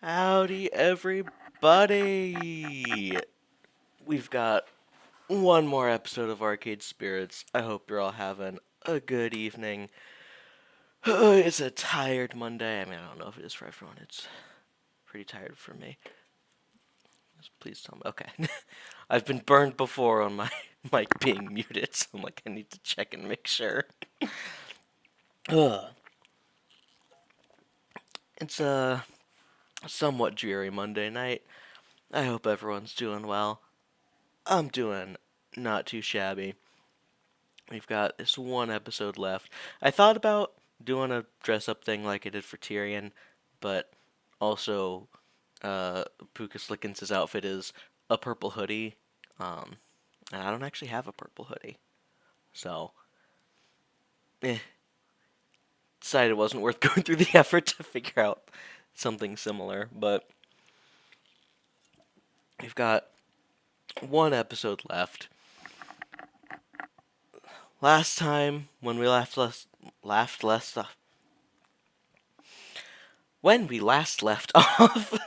Howdy, everybody! We've got one more episode of Arcade Spirits. I hope you're all having a good evening. It's a tired Monday. I mean, I don't know if it is for everyone. It's pretty tired for me. Please tell me. Okay. I've been burned before on my mic being muted, so I'm like, I need to check and make sure. Ugh. It's a somewhat dreary Monday night. I hope everyone's doing well. I'm doing not too shabby. We've got this one episode left. I thought about doing a dress up thing like I did for Tyrion, but also Pucas Lickens' outfit is a purple hoodie, and I don't actually have a purple hoodie. So, decided it wasn't worth going through the effort to figure out something similar, but we've got one episode left. Last time, when we when we last left off,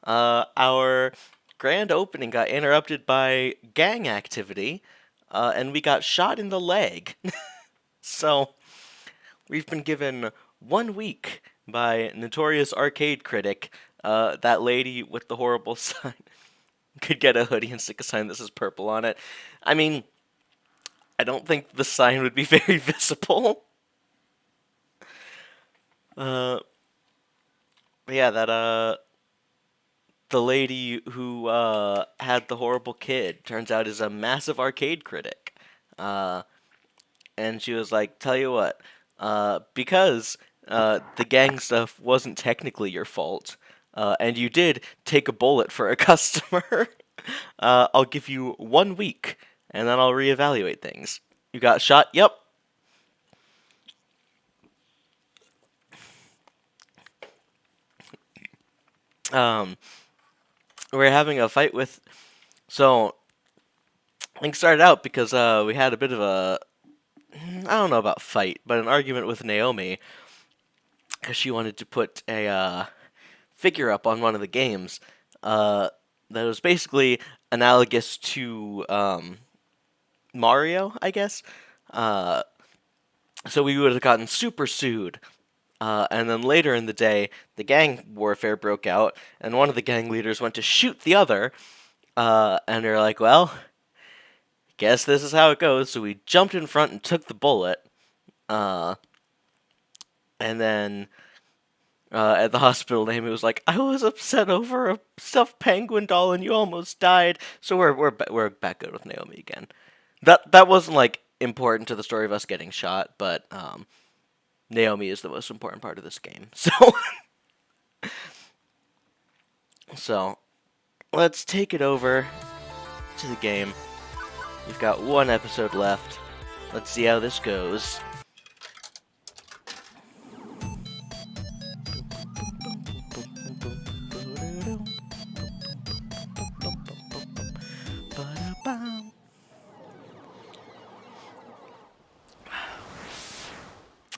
our grand opening got interrupted by gang activity, and we got shot in the leg. So, we've been given 1 week by notorious arcade critic, that lady with the horrible sign could get a hoodie and stick a sign that says purple on it. I mean, I don't think the sign would be very visible. But yeah, the lady who had the horrible kid turns out is a massive arcade critic. And she was like, tell you what, because the gang stuff wasn't technically your fault, and you did take a bullet for a customer, I'll give you 1 week, and then I'll reevaluate things. You got shot? Yep. We're having a fight with... So, things started out because we had a bit of a... I don't know about fight, but an argument with Naomi, because she wanted to put a figure up on one of the games that was basically analogous to Mario, I guess. So we would have gotten super sued. And then later in the day, the gang warfare broke out, and one of the gang leaders went to shoot the other. And they're like, well, guess this is how it goes. So we jumped in front and took the bullet. And then at the hospital, Naomi was like, I was upset over a stuffed penguin doll, and you almost died. So we're back good with Naomi again. That wasn't like important to the story of us getting shot, but Naomi is the most important part of this game. So let's take it over to the game. We've got one episode left. Let's see how this goes.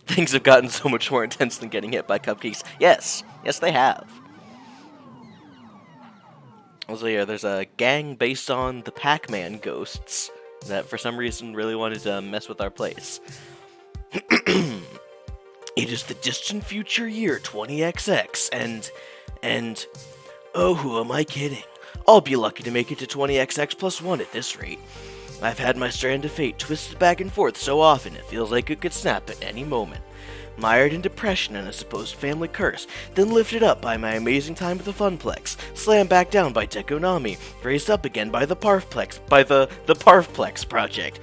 Things have gotten so much more intense than getting hit by cupcakes. Yes, they have. Also, yeah, there's a gang based on the Pac-Man ghosts that for some reason really wanted to mess with our place. It is the distant future year 20XX, and oh, who am I kidding? I'll be lucky to make it to 20XX plus 1 at this rate. I've had my strand of fate twisted back and forth so often it feels like it could snap at any moment. Mired in depression and a supposed family curse, then lifted up by my amazing time at the Funplex, slammed back down by Dekonami, raised up again by the Parfplex project,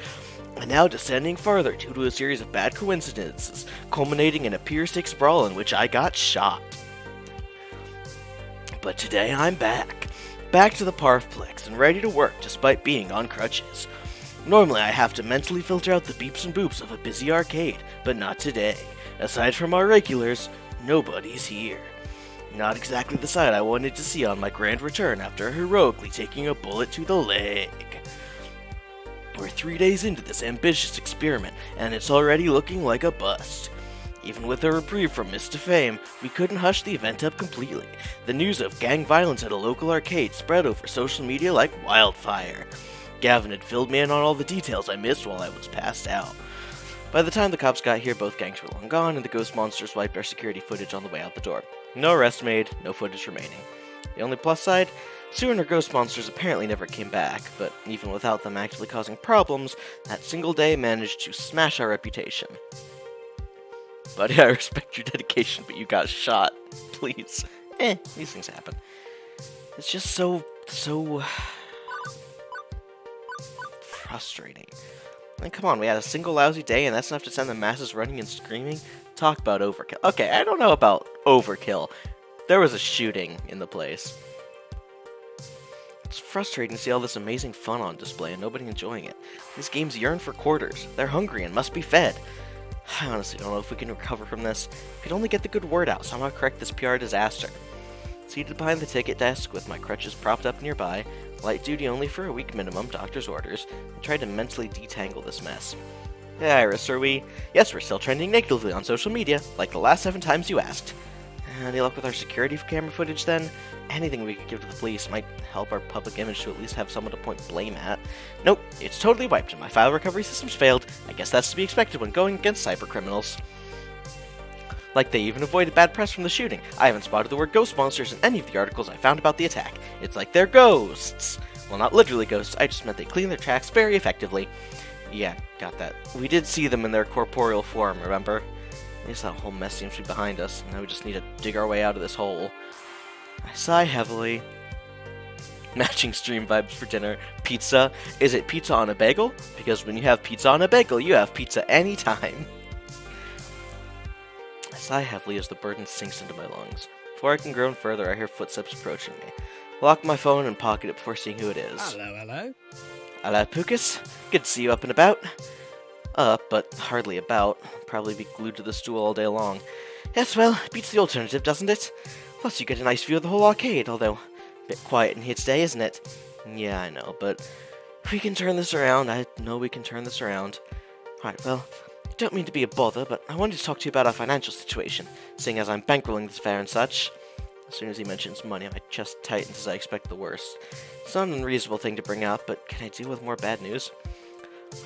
and now descending farther due to a series of bad coincidences, culminating in a Pier 6 brawl in which I got shot. But today I'm back to the Parfplex and ready to work despite being on crutches. Normally I have to mentally filter out the beeps and boops of a busy arcade, but not today. Aside from our regulars, nobody's here. Not exactly the sight I wanted to see on my grand return after heroically taking a bullet to the leg. We're 3 days into this ambitious experiment, and it's already looking like a bust. Even with a reprieve from Mr. Fame, we couldn't hush the event up completely. The news of gang violence at a local arcade spread over social media like wildfire. Gavin had filled me in on all the details I missed while I was passed out. By the time the cops got here, both gangs were long gone, and the ghost monsters wiped our security footage on the way out the door. No arrests made, no footage remaining. The only plus side? Sue and her ghost monsters apparently never came back, but even without them actively causing problems, that single day managed to smash our reputation. Buddy, I respect your dedication, but you got shot. Please. These things happen. It's just so frustrating. I mean, come on, we had a single lousy day, and that's enough to send the masses running and screaming? Talk about overkill. Okay, I don't know about overkill. There was a shooting in the place. It's frustrating to see all this amazing fun on display and nobody enjoying it. These games yearn for quarters. They're hungry and must be fed. I honestly don't know if we can recover from this. We could only get the good word out, somehow correct this PR disaster. Seated behind the ticket desk with my crutches propped up nearby, light duty only for a week minimum, doctor's orders, I tried to mentally detangle this mess. Hey Iris, are we? Yes, we're still trending negatively on social media, like the last 7 times you asked. Any luck with our security camera footage then? Anything we could give to the police might help our public image to at least have someone to point blame at. Nope, it's totally wiped and my file recovery systems failed. I guess that's to be expected when going against cybercriminals. Like they even avoided bad press from the shooting. I haven't spotted the word ghost monsters in any of the articles I found about the attack. It's like they're ghosts. Well, not literally ghosts, I just meant they clean their tracks very effectively. Yeah, got that. We did see them in their corporeal form, remember? At least that whole mess seems to be behind us, and now we just need to dig our way out of this hole. I sigh heavily. Matching stream vibes for dinner. Pizza. Is it pizza on a bagel? Because when you have pizza on a bagel, you have pizza anytime. I sigh heavily as the burden sinks into my lungs. Before I can groan further, I hear footsteps approaching me. I lock my phone and pocket it before seeing who it is. Hello. Hello, Pucas. Good to see you up and about. Up, but hardly about. Probably be glued to the stool all day long. Yes, well, beats the alternative, doesn't it? Plus, you get a nice view of the whole arcade, although a bit quiet in here today, isn't it? Yeah, I know, but we can turn this around. I know we can turn this around. Alright, well, don't mean to be a bother, but I wanted to talk to you about our financial situation, seeing as I'm bankrolling this fair and such. As soon as he mentions money, my chest tightens as I expect the worst. It's not an unreasonable thing to bring up, but can I deal with more bad news?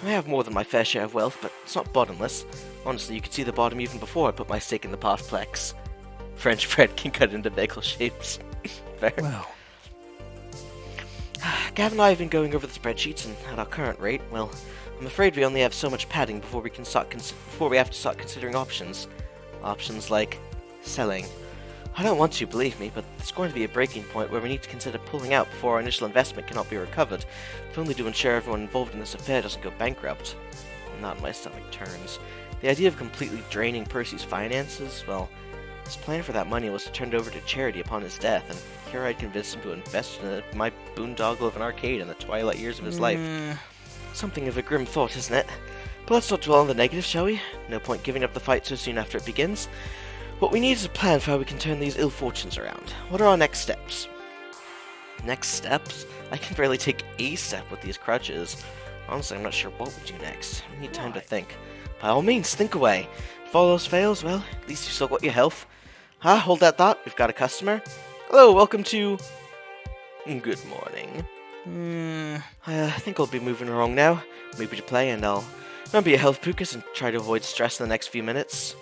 I have more than my fair share of wealth, but it's not bottomless. Honestly, you could see the bottom even before I put my stake in the potplex. French bread can cut into bagel shapes. Fair. Well, Gav and I have been going over the spreadsheets, and at our current rate, well, I'm afraid we only have so much padding before we have to start considering options. Options like selling. I don't want to, believe me, but there's going to be a breaking point where we need to consider pulling out before our initial investment cannot be recovered, if only to ensure everyone involved in this affair doesn't go bankrupt. Not my stomach turns. The idea of completely draining Percy's finances, well, his plan for that money was to turn it over to charity upon his death, and here I'd convinced him to invest in my boondoggle of an arcade in the twilight years of his life. Something of a grim thought, isn't it? But let's not dwell on the negative, shall we? No point giving up the fight so soon after it begins. What we need is a plan for how we can turn these ill fortunes around. What are our next steps? Next steps? I can barely take a step with these crutches. Honestly, I'm not sure what we do next. We need time to think. By all means, think away. If all else fails, well, at least you still got your health. Hold that thought. We've got a customer. Hello, welcome to... Good morning. I think I'll be moving along now. Maybe to play, and I'll remember your health, Pucas, and try to avoid stress in the next few minutes.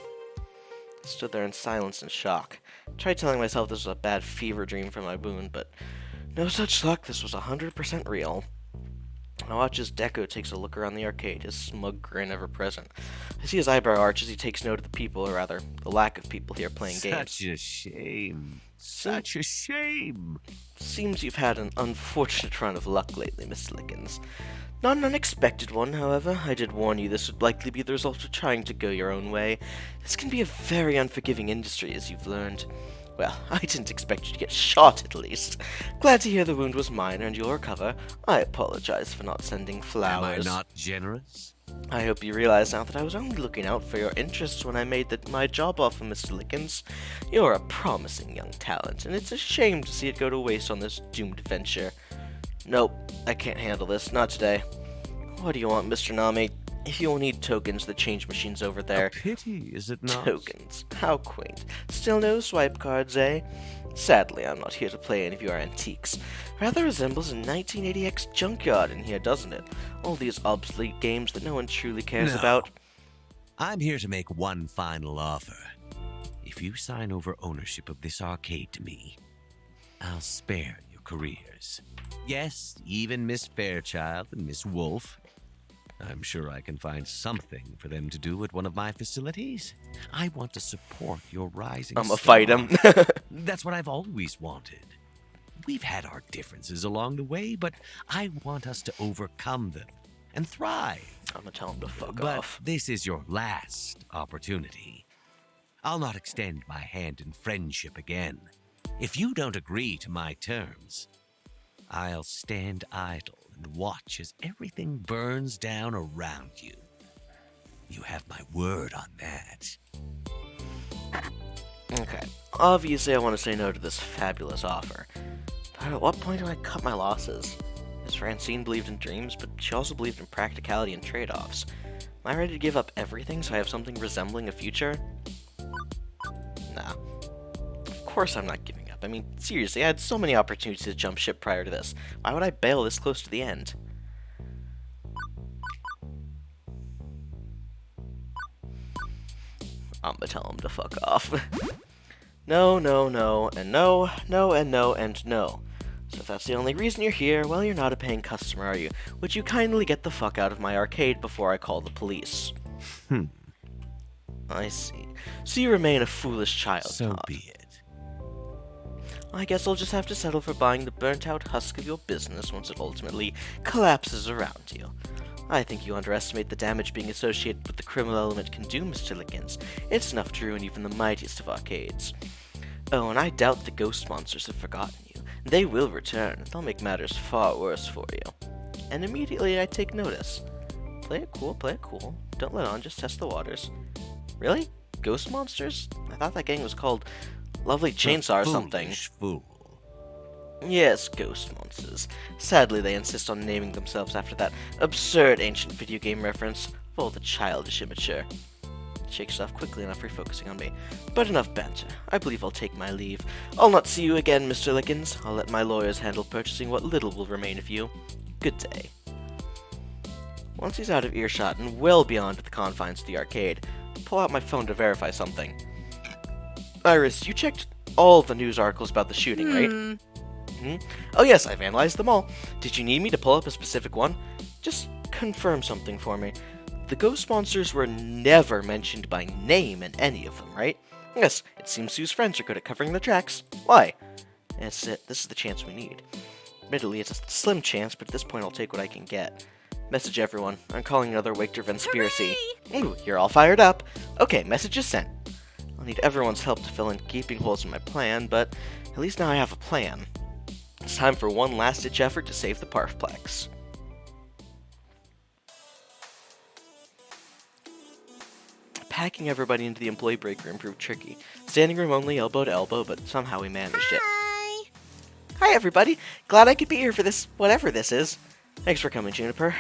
I stood there in silence and shock. I tried telling myself this was a bad fever dream from my wound, but no such luck. This was 100% real. I watch as Deco takes a look around the arcade, his smug grin ever present. I see his eyebrow arch as he takes note of the people, or rather, the lack of people here playing games. such a shame. Such a shame. Seems you've had an unfortunate run of luck lately, Mr. Lickens. Not an unexpected one, however. I did warn you this would likely be the result of trying to go your own way. This can be a very unforgiving industry, as you've learned. Well, I didn't expect you to get shot, at least. Glad to hear the wound was minor and you'll recover. I apologize for not sending flowers. Am I not generous? I hope you realize now that I was only looking out for your interests when I made my job offer, Mr. Lickens. You're a promising young talent, and it's a shame to see it go to waste on this doomed venture. Nope, I can't handle this. Not today. What do you want, Mr. Nami? If you'll need tokens, the change machine's over there. A pity, is it not? Tokens. How quaint. Still no swipe cards, eh? Sadly, I'm not here to play any of your antiques. Rather resembles a 1980X junkyard in here, doesn't it? All these obsolete games that no one truly cares No. about. I'm here to make one final offer. If you sign over ownership of this arcade to me, I'll spare your careers. Yes, even Miss Fairchild and Miss Wolf. I'm sure I can find something for them to do at one of my facilities. I want to support your rising I'ma star. fight him. That's what I've always wanted. We've had our differences along the way, but I want us to overcome them and thrive. I'ma tell him to fuck But off. this is your last opportunity. I'll not extend my hand in friendship again. If you don't agree to my terms, I'll stand idle and watch as everything burns down around you. You have my word on that. Okay. Obviously, I want to say no to this fabulous offer. But at what point do I cut my losses? Miss Francine believed in dreams, but she also believed in practicality and trade-offs. Am I ready to give up everything so I have something resembling a future? Nah. Of course I'm not giving up. I mean, seriously, I had so many opportunities to jump ship prior to this. Why would I bail this close to the end? I'ma tell him to fuck off. No, no, no, and no, no, and no, and no. So if that's the only reason you're here, well, you're not a paying customer, are you? Would you kindly get the fuck out of my arcade before I call the police? I see. So you remain a foolish child, So Todd. be it. I guess I'll just have to settle for buying the burnt-out husk of your business once it ultimately collapses around you. I think you underestimate the damage being associated with the criminal element can do, Mr. Lickens. It's enough to ruin even the mightiest of arcades. Oh, and I doubt the ghost monsters have forgotten you. They will return, and they'll make matters far worse for you. And immediately I take notice. Play it cool. Don't let on, just test the waters. Really? Ghost monsters? I thought that gang was called Lovely Chainsaw or something. Foolish fool. Yes, ghost monsters. Sadly, they insist on naming themselves after that absurd ancient video game reference of all the childish immature. Shakes off quickly enough, refocusing on me. But enough banter. I believe I'll take my leave. I'll not see you again, Mr. Lickens. I'll let my lawyers handle purchasing what little will remain of you. Good day. Once he's out of earshot and well beyond the confines of the arcade, I pull out my phone to verify something. Iris, you checked all the news articles about the shooting, right? Oh yes, I've analyzed them all. Did you need me to pull up a specific one? Just confirm something for me. The ghost monsters were never mentioned by name in any of them, right? Yes, it seems Sue's friends are good at covering their tracks. Why? That's it. This is the chance we need. Admittedly, it's a slim chance, but at this point I'll take what I can get. Message everyone. I'm calling another Wachter conspiracy. Ooh, you're all fired up. Okay, message is sent. I'll need everyone's help to fill in gaping holes in my plan, but at least now I have a plan. It's time for one last-ditch effort to save the Parfplex. Packing everybody into the employee break room proved tricky. Standing room only, elbow to elbow, but somehow we managed it. Hi, everybody. Glad I could be here for this, whatever this is. Thanks for coming, Juniper.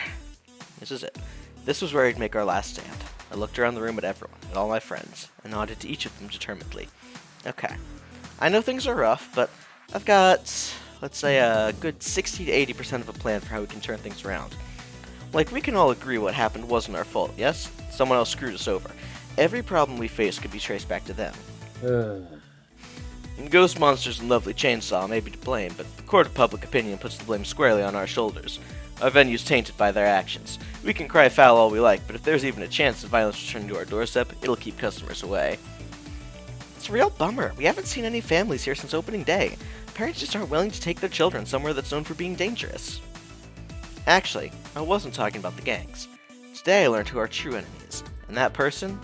This is it. This was where I'd make our last stand. I looked around the room at everyone, at all my friends, and nodded to each of them determinedly. Okay. I know things are rough, but I've got, let's say, a good 60 to 80% of a plan for how we can turn things around. Like, we can all agree what happened wasn't our fault, yes? Someone else screwed us over. Every problem we face could be traced back to them. Ghost monsters and Lovely Chainsaw may be to blame, but the court of public opinion puts the blame squarely on our shoulders. Our venue's tainted by their actions. We can cry foul all we like, but if there's even a chance of violence returning to our doorstep, it'll keep customers away. It's a real bummer. We haven't seen any families here since opening day. Parents just aren't willing to take their children somewhere that's known for being dangerous. Actually, I wasn't talking about the gangs. Today I learned who our true enemy is, and that person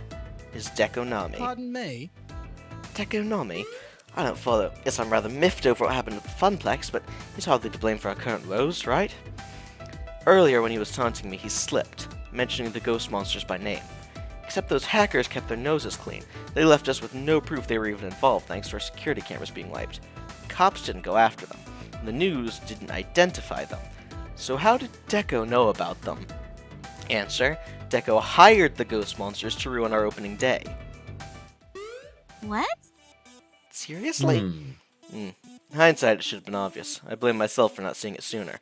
is Dekonami. Pardon me? Dekonami? I don't follow. Yes, I'm rather miffed over what happened at the Funplex, but he's hardly to blame for our current woes, right? Earlier, when he was taunting me, he slipped, mentioning the ghost monsters by name. Except those hackers kept their noses clean. They left us with no proof they were even involved, thanks to our security cameras being wiped. Cops didn't go after them. The news didn't identify them. So how did Deco know about them? Answer: Deco hired the ghost monsters to ruin our opening day. What? Seriously? In hindsight, it should have been obvious. I blame myself for not seeing it sooner.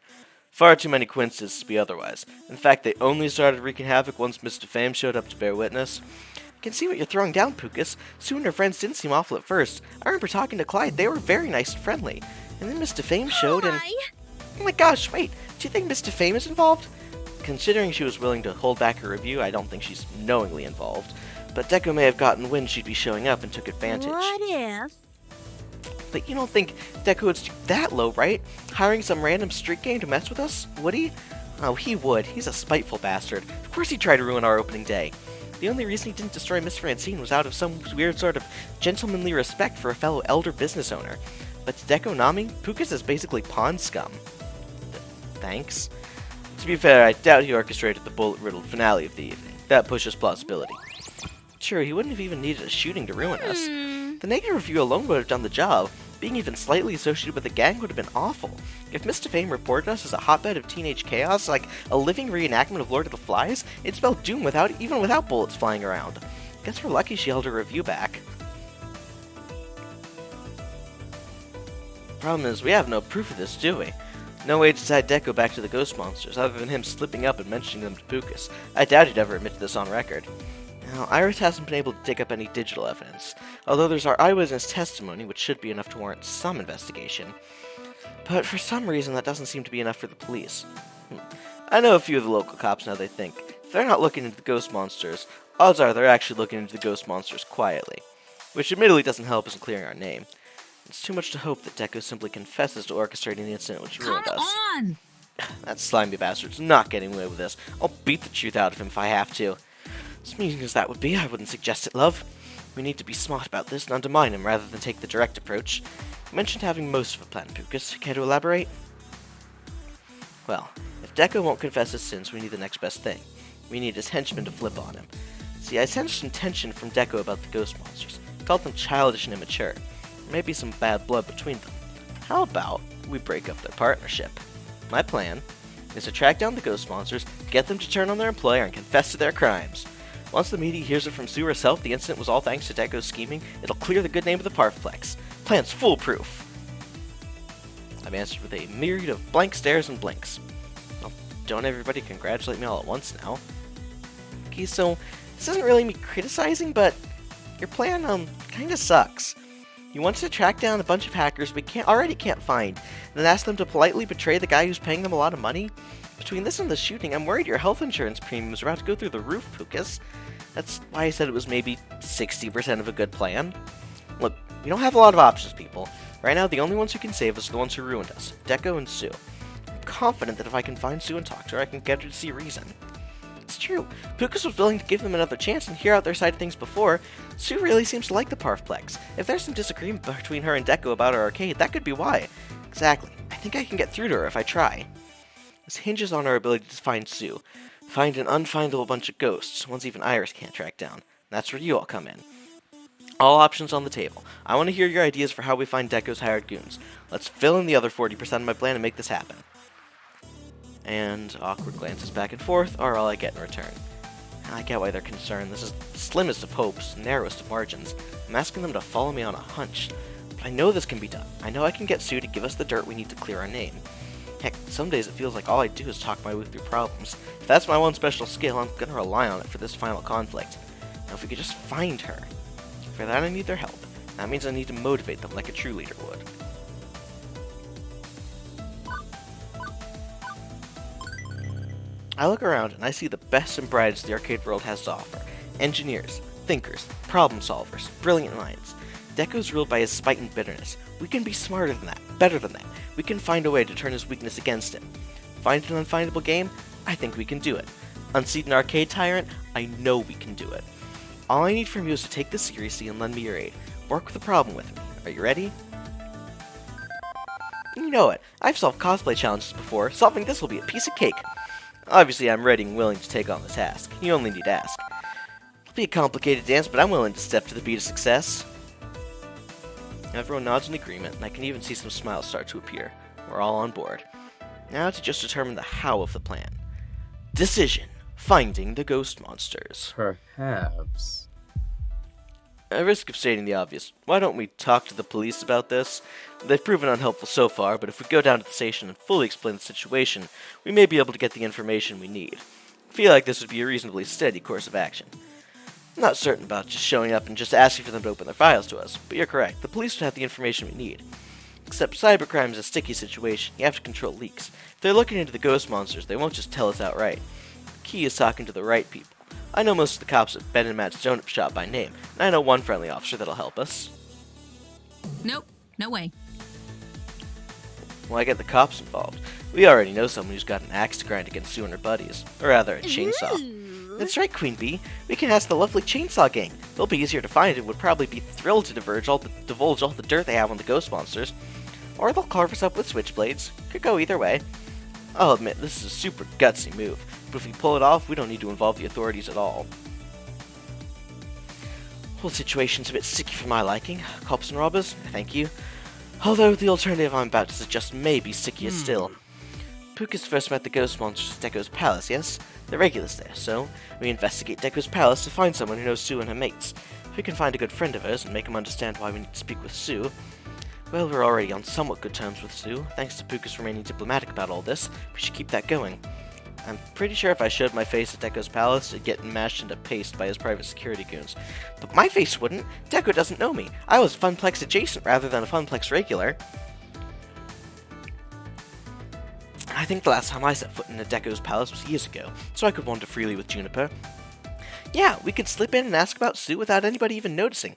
Far too many coincidences to be otherwise. In fact, they only started wreaking havoc once Mr. Fame showed up to bear witness. I can see what you're throwing down, Pucas. Sue and her friends didn't seem awful at first. I remember talking to Clyde. They were very nice and friendly. And then Mr. Fame showed and... Oh my gosh, wait. Do you think Mr. Fame is involved? Considering she was willing to hold back her review, I don't think she's knowingly involved. But Deco may have gotten wind she'd be showing up and took advantage. What if? But you don't think Deco would stoop that low, right? Hiring some random street gang to mess with us? Would he? Oh, he would. He's a spiteful bastard. Of course he'd try to ruin our opening day. The only reason he didn't destroy Miss Francine was out of some weird sort of gentlemanly respect for a fellow elder business owner. But to Deco Nami, Pucas is basically pawn scum. Thanks. To be fair, I doubt he orchestrated the bullet-riddled finale of the evening. That pushes plausibility. Sure, he wouldn't have even needed a shooting to ruin us. The negative review alone would have done the job. Being even slightly associated with the gang would have been awful. If Mr. Fame reported us as a hotbed of teenage chaos, like a living reenactment of Lord of the Flies, it'd spell doom even without bullets flying around. Guess we're lucky she held her review back. Problem is, we have no proof of this, do we? No way to tie Deco back to the ghost monsters, other than him slipping up and mentioning them to Pucas. I doubt he'd ever admit to this on record. Now, Iris hasn't been able to dig up any digital evidence, although there's our eyewitness testimony, which should be enough to warrant some investigation. But for some reason, that doesn't seem to be enough for the police. I know a few of the local cops now. They think if they're not looking into the ghost monsters, odds are they're actually looking into the ghost monsters quietly, which admittedly doesn't help us in clearing our name. It's too much to hope that Deco simply confesses to orchestrating the incident which ruined us. Come on! That slimy bastard's not getting away with this. I'll beat the truth out of him if I have to. As mean as that would be, I wouldn't suggest it, love. We need to be smart about this and undermine him rather than take the direct approach. You mentioned having most of a plan, Pucas. Care to elaborate? Well, if Deco won't confess his sins, we need the next best thing. We need his henchmen to flip on him. See, I sensed some tension from Deco about the ghost monsters. He called them childish and immature. There may be some bad blood between them. How about we break up their partnership? My plan is to track down the ghost monsters, get them to turn on their employer, and confess to their crimes. Once the media hears it from Sue herself, the incident was all thanks to Deco's scheming, it'll clear the good name of the Parfplex. Plan's foolproof. I've answered with a myriad of blank stares and blinks. Well, don't everybody congratulate me all at once now. Okay, so this isn't really me criticizing, but your plan, kinda sucks. You want to track down a bunch of hackers we already can't find, and then ask them to politely betray the guy who's paying them a lot of money? Between this and the shooting, I'm worried your health insurance premiums are about to go through the roof, Pucas. That's why I said it was maybe 60% of a good plan. Look, we don't have a lot of options, people. Right now, the only ones who can save us are the ones who ruined us, Deco and Sue. I'm confident that if I can find Sue and talk to her, I can get her to see reason. It's true. Pucas was willing to give them another chance and hear out their side of things before. Sue really seems to like the Parfplex. If there's some disagreement between her and Deco about our arcade, that could be why. Exactly. I think I can get through to her if I try. This hinges on our ability to find Sue. Find an unfindable bunch of ghosts, ones even Iris can't track down. That's where you all come in. All options on the table. I want to hear your ideas for how we find Deco's hired goons. Let's fill in the other 40% of my plan and make this happen. And awkward glances back and forth are all I get in return. I get why they're concerned. This is the slimmest of hopes, narrowest of margins. I'm asking them to follow me on a hunch. But I know this can be done. I know I can get Sue to give us the dirt we need to clear our name. Heck, some days it feels like all I do is talk my way through problems. If that's my one special skill, I'm gonna rely on it for this final conflict. Now if we could just find her. For that I need their help. That means I need to motivate them like a true leader would. I look around and I see the best and brightest the arcade world has to offer. Engineers, thinkers, problem solvers, brilliant minds. Deco's ruled by his spite and bitterness. We can be smarter than that, better than that. We can find a way to turn his weakness against him. Find an unfindable game? I think we can do it. Unseat an arcade tyrant? I know we can do it. All I need from you is to take this seriously and lend me your aid. Work the problem with me. Are you ready? You know it. I've solved cosplay challenges before. Solving this will be a piece of cake. Obviously, I'm ready and willing to take on the task. You only need to ask. It'll be a complicated dance, but I'm willing to step to the beat of success. Everyone nods in agreement, and I can even see some smiles start to appear. We're all on board. Now to just determine the how of the plan. Decision. finding the ghost monsters. Perhaps. At risk of stating the obvious, why don't we talk to the police about this? They've proven unhelpful so far, but if we go down to the station and fully explain the situation, we may be able to get the information we need. I feel like this would be a reasonably steady course of action. I'm not certain about just showing up and just asking for them to open their files to us, but you're correct. The police would have the information we need. Except cybercrime is a sticky situation. You have to control leaks. If they're looking into the ghost monsters, they won't just tell us outright. The key is talking to the right people. I know most of the cops at Ben and Matt's donut shop by name, and I know one friendly officer that'll help us. Nope, no way. Why get the cops involved? We already know someone who's got an axe to grind against Sue and her buddies. Or rather, a chainsaw. Ooh. That's right, Queen Bee. We can ask the lovely Chainsaw Gang. They'll be easier to find and would probably be thrilled to divulge all the dirt they have on the ghost monsters. Or they'll carve us up with switchblades. Could go either way. I'll admit, this is a super gutsy move, but if we pull it off, we don't need to involve the authorities at all. Whole situation's a bit sticky for my liking. Cops and robbers, thank you. Although the alternative I'm about to suggest may be stickier still. Pucas first met the ghost monsters at Deco's palace, yes? They're regulars there, so we investigate Deco's palace to find someone who knows Sue and her mates. If we can find a good friend of hers and make him understand why we need to speak with Sue, well, we're already on somewhat good terms with Sue, thanks to Pucas remaining diplomatic about all this. We should keep that going. I'm pretty sure if I showed my face at Deco's palace, it'd get mashed into paste by his private security goons. But my face wouldn't. Deco doesn't know me. I was Funplex adjacent rather than a Funplex regular. I think the last time I set foot in a Deco's palace was years ago, so I could wander freely with Juniper. Yeah, we could slip in and ask about Sue without anybody even noticing.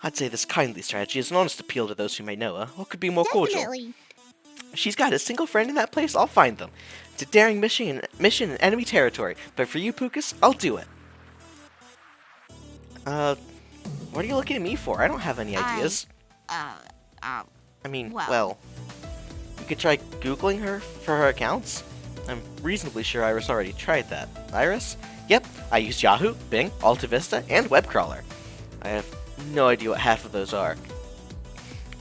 I'd say this kindly strategy is an honest appeal to those who may know her. What could be more cordial? If she's got a single friend in that place, I'll find them. It's a daring mission in enemy territory, but for you, Pucas, I'll do it. What are you looking at me for? I don't have any ideas. I mean, well, you could try Googling her for her accounts. I'm reasonably sure Iris already tried that. Iris? Yep, I used Yahoo, Bing, AltaVista, and Webcrawler. I have no idea what half of those are.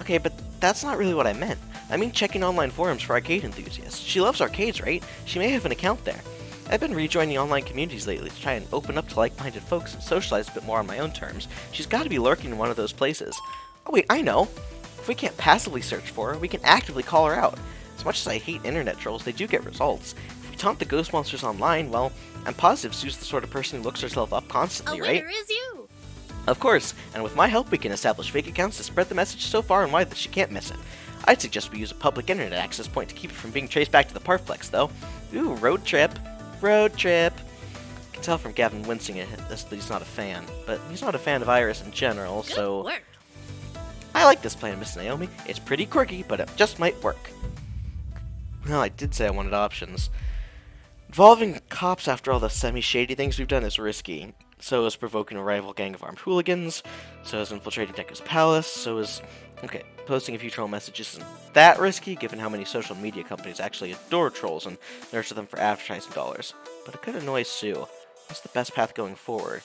Okay, but that's not really what I meant. I mean checking online forums for arcade enthusiasts. She loves arcades, right? She may have an account there. I've been rejoining online communities lately to try and open up to like-minded folks and socialize a bit more on my own terms. She's got to be lurking in one of those places. Oh wait, I know! If we can't passively search for her, we can actively call her out. As much as I hate internet trolls, they do get results. If we taunt the ghost monsters online, well, I'm positive Sue's the sort of person who looks herself up constantly, right? Winner is you! Of course, and with my help we can establish fake accounts to spread the message so far and wide that she can't miss it. I'd suggest we use a public internet access point to keep it from being traced back to the Parflex, though. Ooh, road trip. Road trip. I can tell from Gavin wincing at this that he's not a fan, but he's not a fan of Iris in general, Good so... work. I like this plan, Miss Naomi. It's pretty quirky, but it just might work. Well, I did say I wanted options. Involving cops after all the semi-shady things we've done is risky. So is provoking a rival gang of armed hooligans, so is infiltrating Deco's palace, so is... Okay, posting a few troll messages isn't that risky, given how many social media companies actually adore trolls and nurture them for advertising dollars. But it could annoy Sue. What's the best path going forward?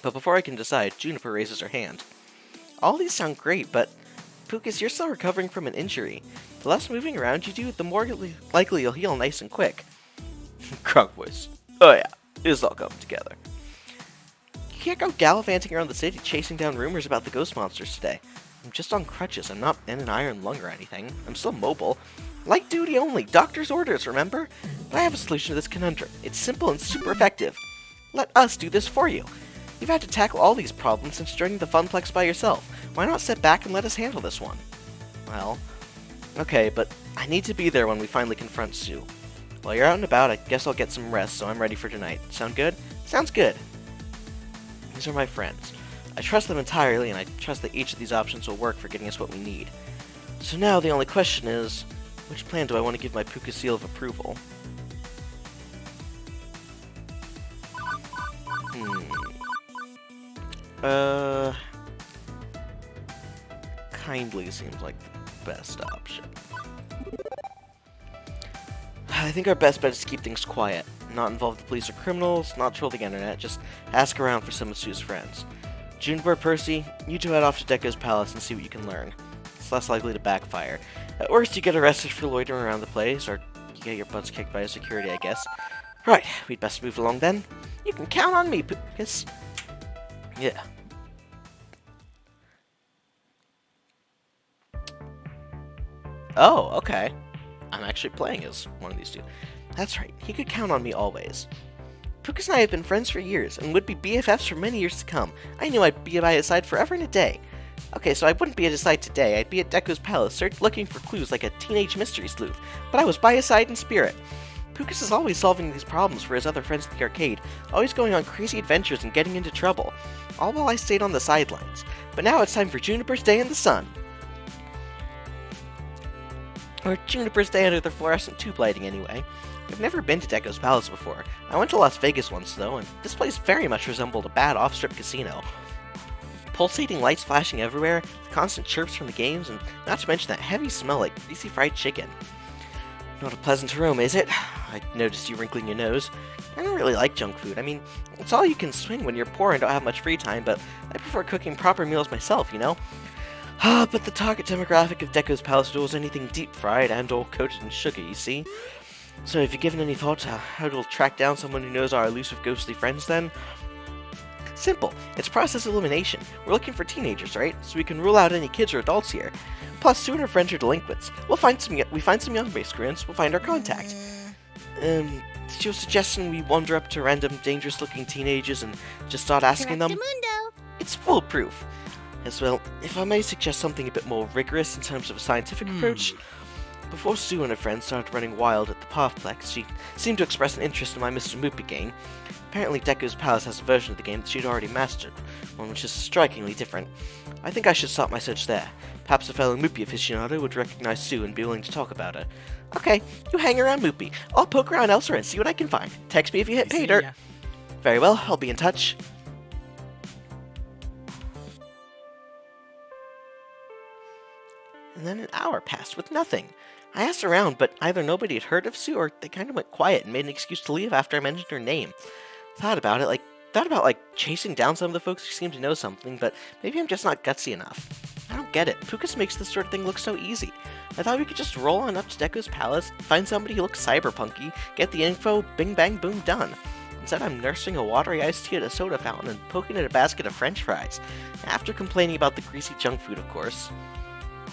But before I can decide, Juniper raises her hand. All these sound great, but... Pucas, you're still recovering from an injury. The less moving around you do, the more likely you'll heal nice and quick. Crunk voice. Oh yeah, it's all coming together. You can't go gallivanting around the city chasing down rumors about the ghost monsters today. I'm just on crutches. I'm not in an iron lung or anything. I'm still mobile. Light duty only. Doctor's orders, remember? But I have a solution to this conundrum. It's simple and super effective. Let us do this for you. You've had to tackle all these problems since joining the Funplex by yourself. Why not sit back and let us handle this one? Well, okay, but I need to be there when we finally confront Sue. While you're out and about, I guess I'll get some rest, so I'm ready for tonight. Sound good? Sounds good. These are my friends. I trust them entirely, and I trust that each of these options will work for getting us what we need. So now the only question is, which plan do I want to give my Pucas seal of approval? Kindly seems like the best option. I think our best bet is to keep things quiet. Not involve the police or criminals, not troll the internet, just ask around for some of Sue's friends. Juniper, Percy, you two head off to Deco's palace and see what you can learn. It's less likely to backfire. At worst, you get arrested for loitering around the place, or you get your butts kicked by a security, I guess. Right, we'd best move along then. You can count on me, Pucas. Yeah. Oh, okay. I'm actually playing as one of these two. That's right, he could count on me always. Pucas and I have been friends for years, and would be BFFs for many years to come. I knew I'd be by his side forever and a day. Okay, so I wouldn't be at his side today. I'd be at Deco's palace, looking for clues like a teenage mystery sleuth. But I was by his side in spirit. Pucas is always solving these problems for his other friends at the arcade, always going on crazy adventures and getting into trouble, all while I stayed on the sidelines. But now it's time for Juniper's Day in the Sun. Or Juniper's Day under the fluorescent tube lighting, anyway. I've never been to Deco's palace before. I went to Las Vegas once, though, and this place very much resembled a bad off-strip casino. Pulsating lights flashing everywhere, the constant chirps from the games, and not to mention that heavy smell like greasy fried chicken. Not a pleasant aroma, is it? I noticed you wrinkling your nose. I don't really like junk food. I mean, it's all you can swing when you're poor and don't have much free time, but I prefer cooking proper meals myself, you know? But the target demographic of Deco's palace adores anything deep-fried and or coated in sugar, you see? So have you given any thought to how to track down someone who knows our elusive ghostly friends, then? Simple. It's process elimination. We're looking for teenagers, right? So we can rule out any kids or adults here. Plus, soon our friends are delinquents. We find some young miscreants, we'll find our contact. So you're suggesting we wander up to random dangerous-looking teenagers and just start asking them? It's foolproof. As well, if I may suggest something a bit more rigorous in terms of a scientific approach. Before Sue and her friends started running wild at the Pathplex, she seemed to express an interest in my Mr. Moopy game. Apparently Deco's Palace has a version of the game that she'd already mastered, one which is strikingly different. I think I should stop my search there. Perhaps a fellow Moopy aficionado would recognize Sue and be willing to talk about her. Okay, you hang around Moopy. I'll poke around elsewhere and see what I can find. Text me if you hit pay dirt. Very well, I'll be in touch. And then an hour passed with nothing. I asked around, but either nobody had heard of Sue or they kind of went quiet and made an excuse to leave after I mentioned her name. Thought about chasing down some of the folks who seem to know something, but maybe I'm just not gutsy enough. I don't get it. Pucas makes this sort of thing look so easy. I thought we could just roll on up to Deco's palace, find somebody who looks cyberpunky, get the info, bing bang boom, done. Instead, I'm nursing a watery iced tea at a soda fountain and poking at a basket of french fries. After complaining about the greasy junk food, of course.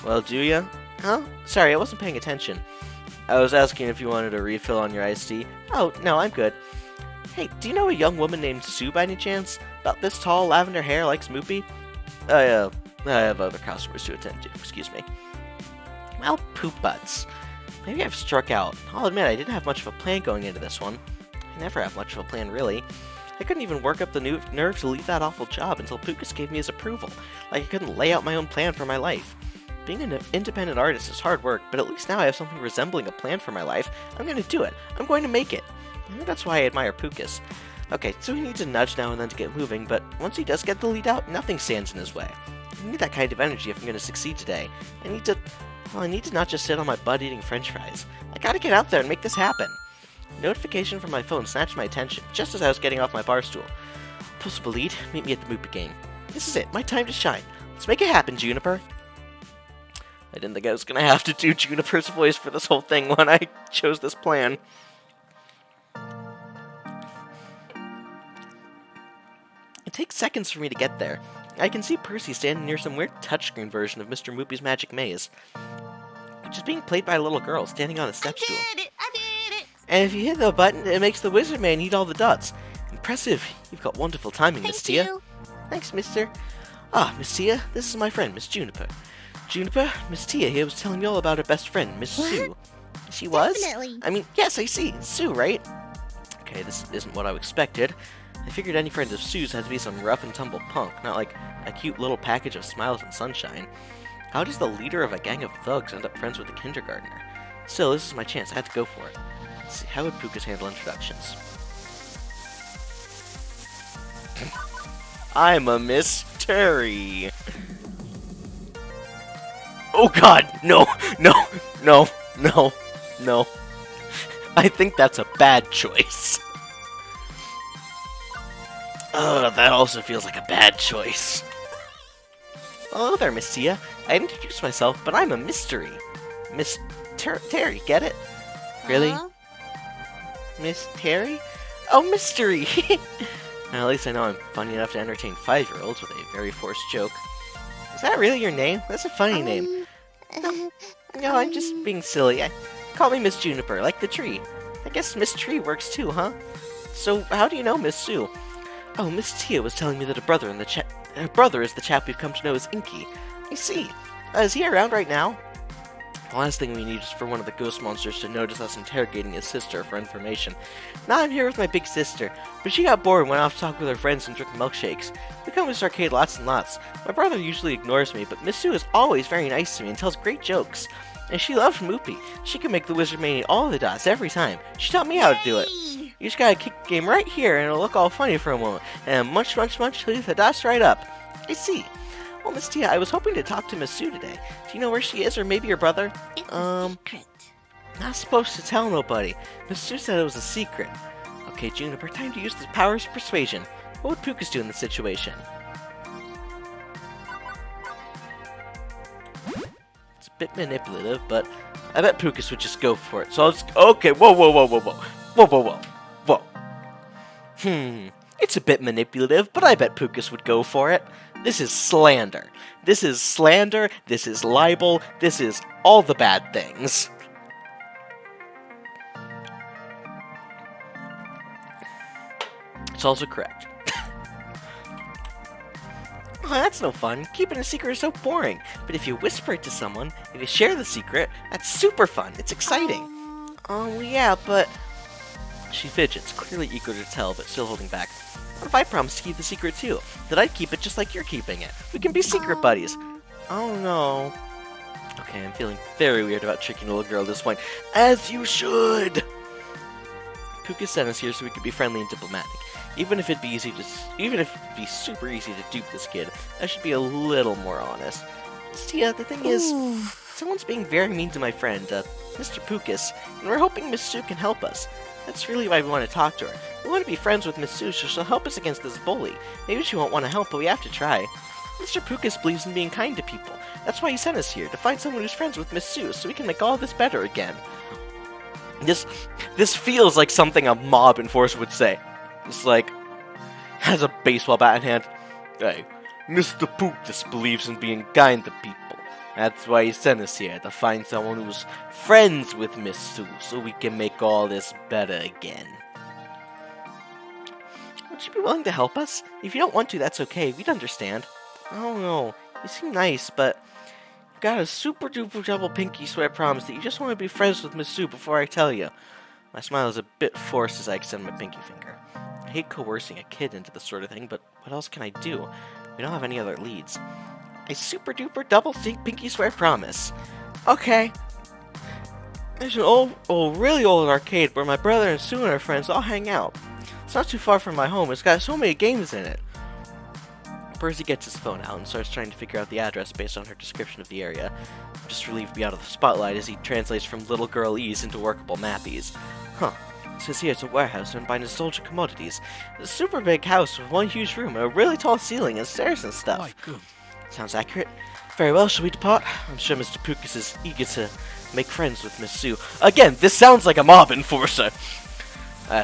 Well, do ya? Huh? Sorry, I wasn't paying attention. I was asking if you wanted a refill on your iced tea. Oh, no, I'm good. Hey, do you know a young woman named Sue by any chance? About this tall, lavender hair, likes Moopy? I have other customers to attend to, excuse me. Well, poop butts. Maybe I've struck out. I'll admit I didn't have much of a plan going into this one. I never have much of a plan, really. I couldn't even work up the nerve to leave that awful job until Pucas gave me his approval. Like I couldn't lay out my own plan for my life. Being an independent artist is hard work, but at least now I have something resembling a plan for my life. I'm going to do it. I'm going to make it. I think that's why I admire Pucas. Okay, so he needs a nudge now and then to get moving, but once he does get the lead out, nothing stands in his way. I need that kind of energy if I'm going to succeed today. I need to not just sit on my butt eating french fries. I gotta get out there and make this happen. A notification from my phone snatched my attention, just as I was getting off my bar stool. Possible lead? Meet me at the Moopy game. This is it, my time to shine. Let's make it happen, Juniper. I didn't think I was going to have to do Juniper's voice for this whole thing when I chose this plan. It takes seconds for me to get there. I can see Percy standing near some weird touchscreen version of Mr. Moopy's Magic Maze, which is being played by a little girl standing on a step stool. I did it! And if you hit the button, it makes the wizard man eat all the dots. Impressive. You've got wonderful timing, Miss Tia. You. Thanks, mister. Ah, Miss Tia, this is my friend, Miss Juniper. Juniper, Miss Tia here was telling me all about her best friend, Miss Sue. She was? Definitely. I mean, yes, I see. Sue, right? Okay, this isn't what I expected. I figured any friend of Sue's had to be some rough and tumble punk, not like a cute little package of smiles and sunshine. How does the leader of a gang of thugs end up friends with a kindergartner? Still, this is my chance. I had to go for it. Let's see, how would Pucas handle introductions? I'm a mystery. Oh god, no, no, no, no, no. I think that's a bad choice. That also feels like a bad choice. Hello there, Miss Tia. I introduced myself, but I'm a mystery. Miss Terry, get it? Really? Miss Terry? Oh, Mystery! Now, at least I know I'm funny enough to entertain 5-year-olds with a very forced joke. Is that really your name? That's a funny name. No, I'm just being silly. Call me Miss Juniper, like the tree. I guess Miss Tree works too, huh? So, how do you know Miss Sue? Oh, Miss Tia was telling me that her brother is the chap we've come to know as Inky. I see. Is he around right now? The last thing we need is for one of the ghost monsters to notice us interrogating his sister for information. Now I'm here with my big sister, but she got bored and went off to talk with her friends and drink milkshakes. We come to this arcade lots and lots. My brother usually ignores me, but Miss Sue is always very nice to me and tells great jokes. And she loves Moopy. She can make the Wizard Mania all the dots every time. She taught me how to do it. You just gotta kick the game right here and it'll look all funny for a moment. And munch till the dots right up. I see. Well, Miss Tia, I was hoping to talk to Miss Sue today. Do you know where she is, or maybe your brother? It's a secret. Not supposed to tell nobody. Miss Sue said it was a secret. Okay, Juniper, time to use the powers of persuasion. What would Pucas do in this situation? It's a bit manipulative, but I bet Pucas would just go for it. So I'll just... Okay, whoa. It's a bit manipulative, but I bet Pucas would go for it. This is slander. This is slander, this is libel, this is all the bad things. It's also correct. Oh, that's no fun. Keeping a secret is so boring. But if you whisper it to someone, if you share the secret, that's super fun. It's exciting. Oh, yeah, but... She fidgets, clearly eager to tell, but still holding back. What if I promise to keep the secret too? That I'd keep it just like you're keeping it. We can be secret buddies. Oh no. Okay, I'm feeling very weird about tricking a little girl at this point. As you should! Pucas sent us here so we could be friendly and diplomatic. Even if it'd be super easy to dupe this kid, I should be a little more honest. Tia, the thing is, someone's being very mean to my friend, Mr. Pucas, and we're hoping Miss Sue can help us. That's really why we want to talk to her. We want to be friends with Miss Sue so she'll help us against this bully. Maybe she won't want to help, but we have to try. Mr. Pucas believes in being kind to people. That's why he sent us here, to find someone who's friends with Miss Sue, so we can make all this better again. This feels like something a mob enforcer would say. It's like, has a baseball bat in hand. Hey, Mr. Pucas believes in being kind to people. That's why he sent us here, to find someone who's friends with Miss Sue, so we can make all this better again. Would you be willing to help us? If you don't want to, that's okay, we'd understand. I don't know, you seem nice, but you've got a super duper double pinky swear promise that you just want to be friends with Miss Sue before I tell you. My smile is a bit forced as I extend my pinky finger. I hate coercing a kid into this sort of thing, but what else can I do? We don't have any other leads. A super duper double pinky swear promise. Okay. There's an really old arcade where my brother and Sue and her friends all hang out. It's not too far from my home. It's got so many games in it. Percy gets his phone out and starts trying to figure out the address based on her description of the area. I'm just relieved to be out of the spotlight as he translates from Little Girl E's into workable mappies. Huh. It says here it's a warehouse run by nostalgic commodities. It's a super big house with one huge room and a really tall ceiling and stairs and stuff. My good. Sounds accurate. Very well, shall we depart? I'm sure Mr. Pucas is eager to make friends with Miss Sue. Again, this sounds like a mob enforcer.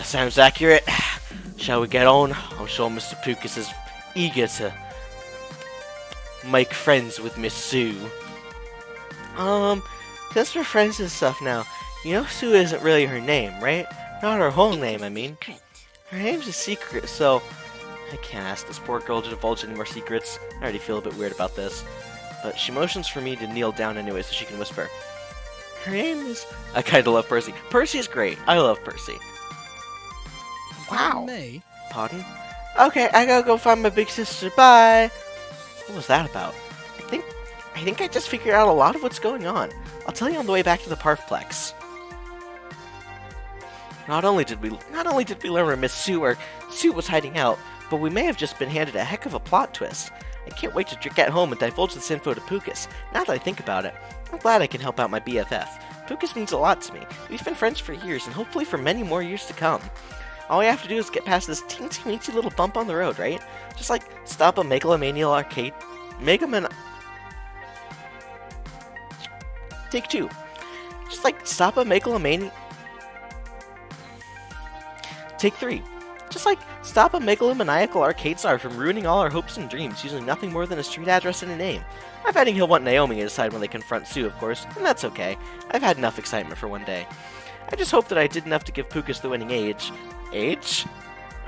Sounds accurate. Shall we get on? I'm sure Mr. Pucas is eager to make friends with Miss Sue. Since we're friends and stuff now, you know Sue isn't really her name, right? Not her whole name, I mean. Her name's a secret, so I can't ask this poor girl to divulge any more secrets. I already feel a bit weird about this. But she motions for me to kneel down anyway so she can whisper. Her name is... I kinda love Percy. Percy is great. I love Percy. Wow. Pardon? Okay, I gotta go find my big sister. Bye! What was that about? I think I just figured out a lot of what's going on. I'll tell you on the way back to the Parkplex. Not only did we learn where Miss Sue was hiding out, but we may have just been handed a heck of a plot twist. I can't wait to get home and divulge this info to Pucas. Now that I think about it, I'm glad I can help out my BFF. Pucas means a lot to me. We've been friends for years, and hopefully for many more years to come. All we have to do is get past this teensy-weensy little bump on the road, right? Just like stop a Megalomania arcade. Take two. Just like stop a Megalomania... take 3. Just like, stop a megalomaniacal arcade star from ruining all our hopes and dreams using nothing more than a street address and a name. I'm betting he'll want Naomi inside when they confront Sue, of course, and that's okay. I've had enough excitement for one day. I just hope that I did enough to give Pucas the winning age. Age?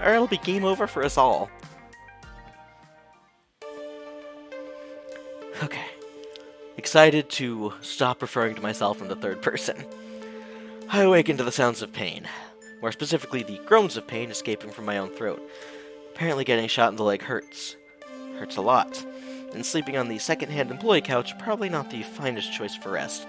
Or it'll be game over for us all. Okay. Excited to stop referring to myself in the third person. I awaken to the sounds of pain. More specifically, the groans of pain escaping from my own throat. Apparently getting shot in the leg hurts. Hurts a lot. And sleeping on the second-hand employee couch, probably not the finest choice for rest.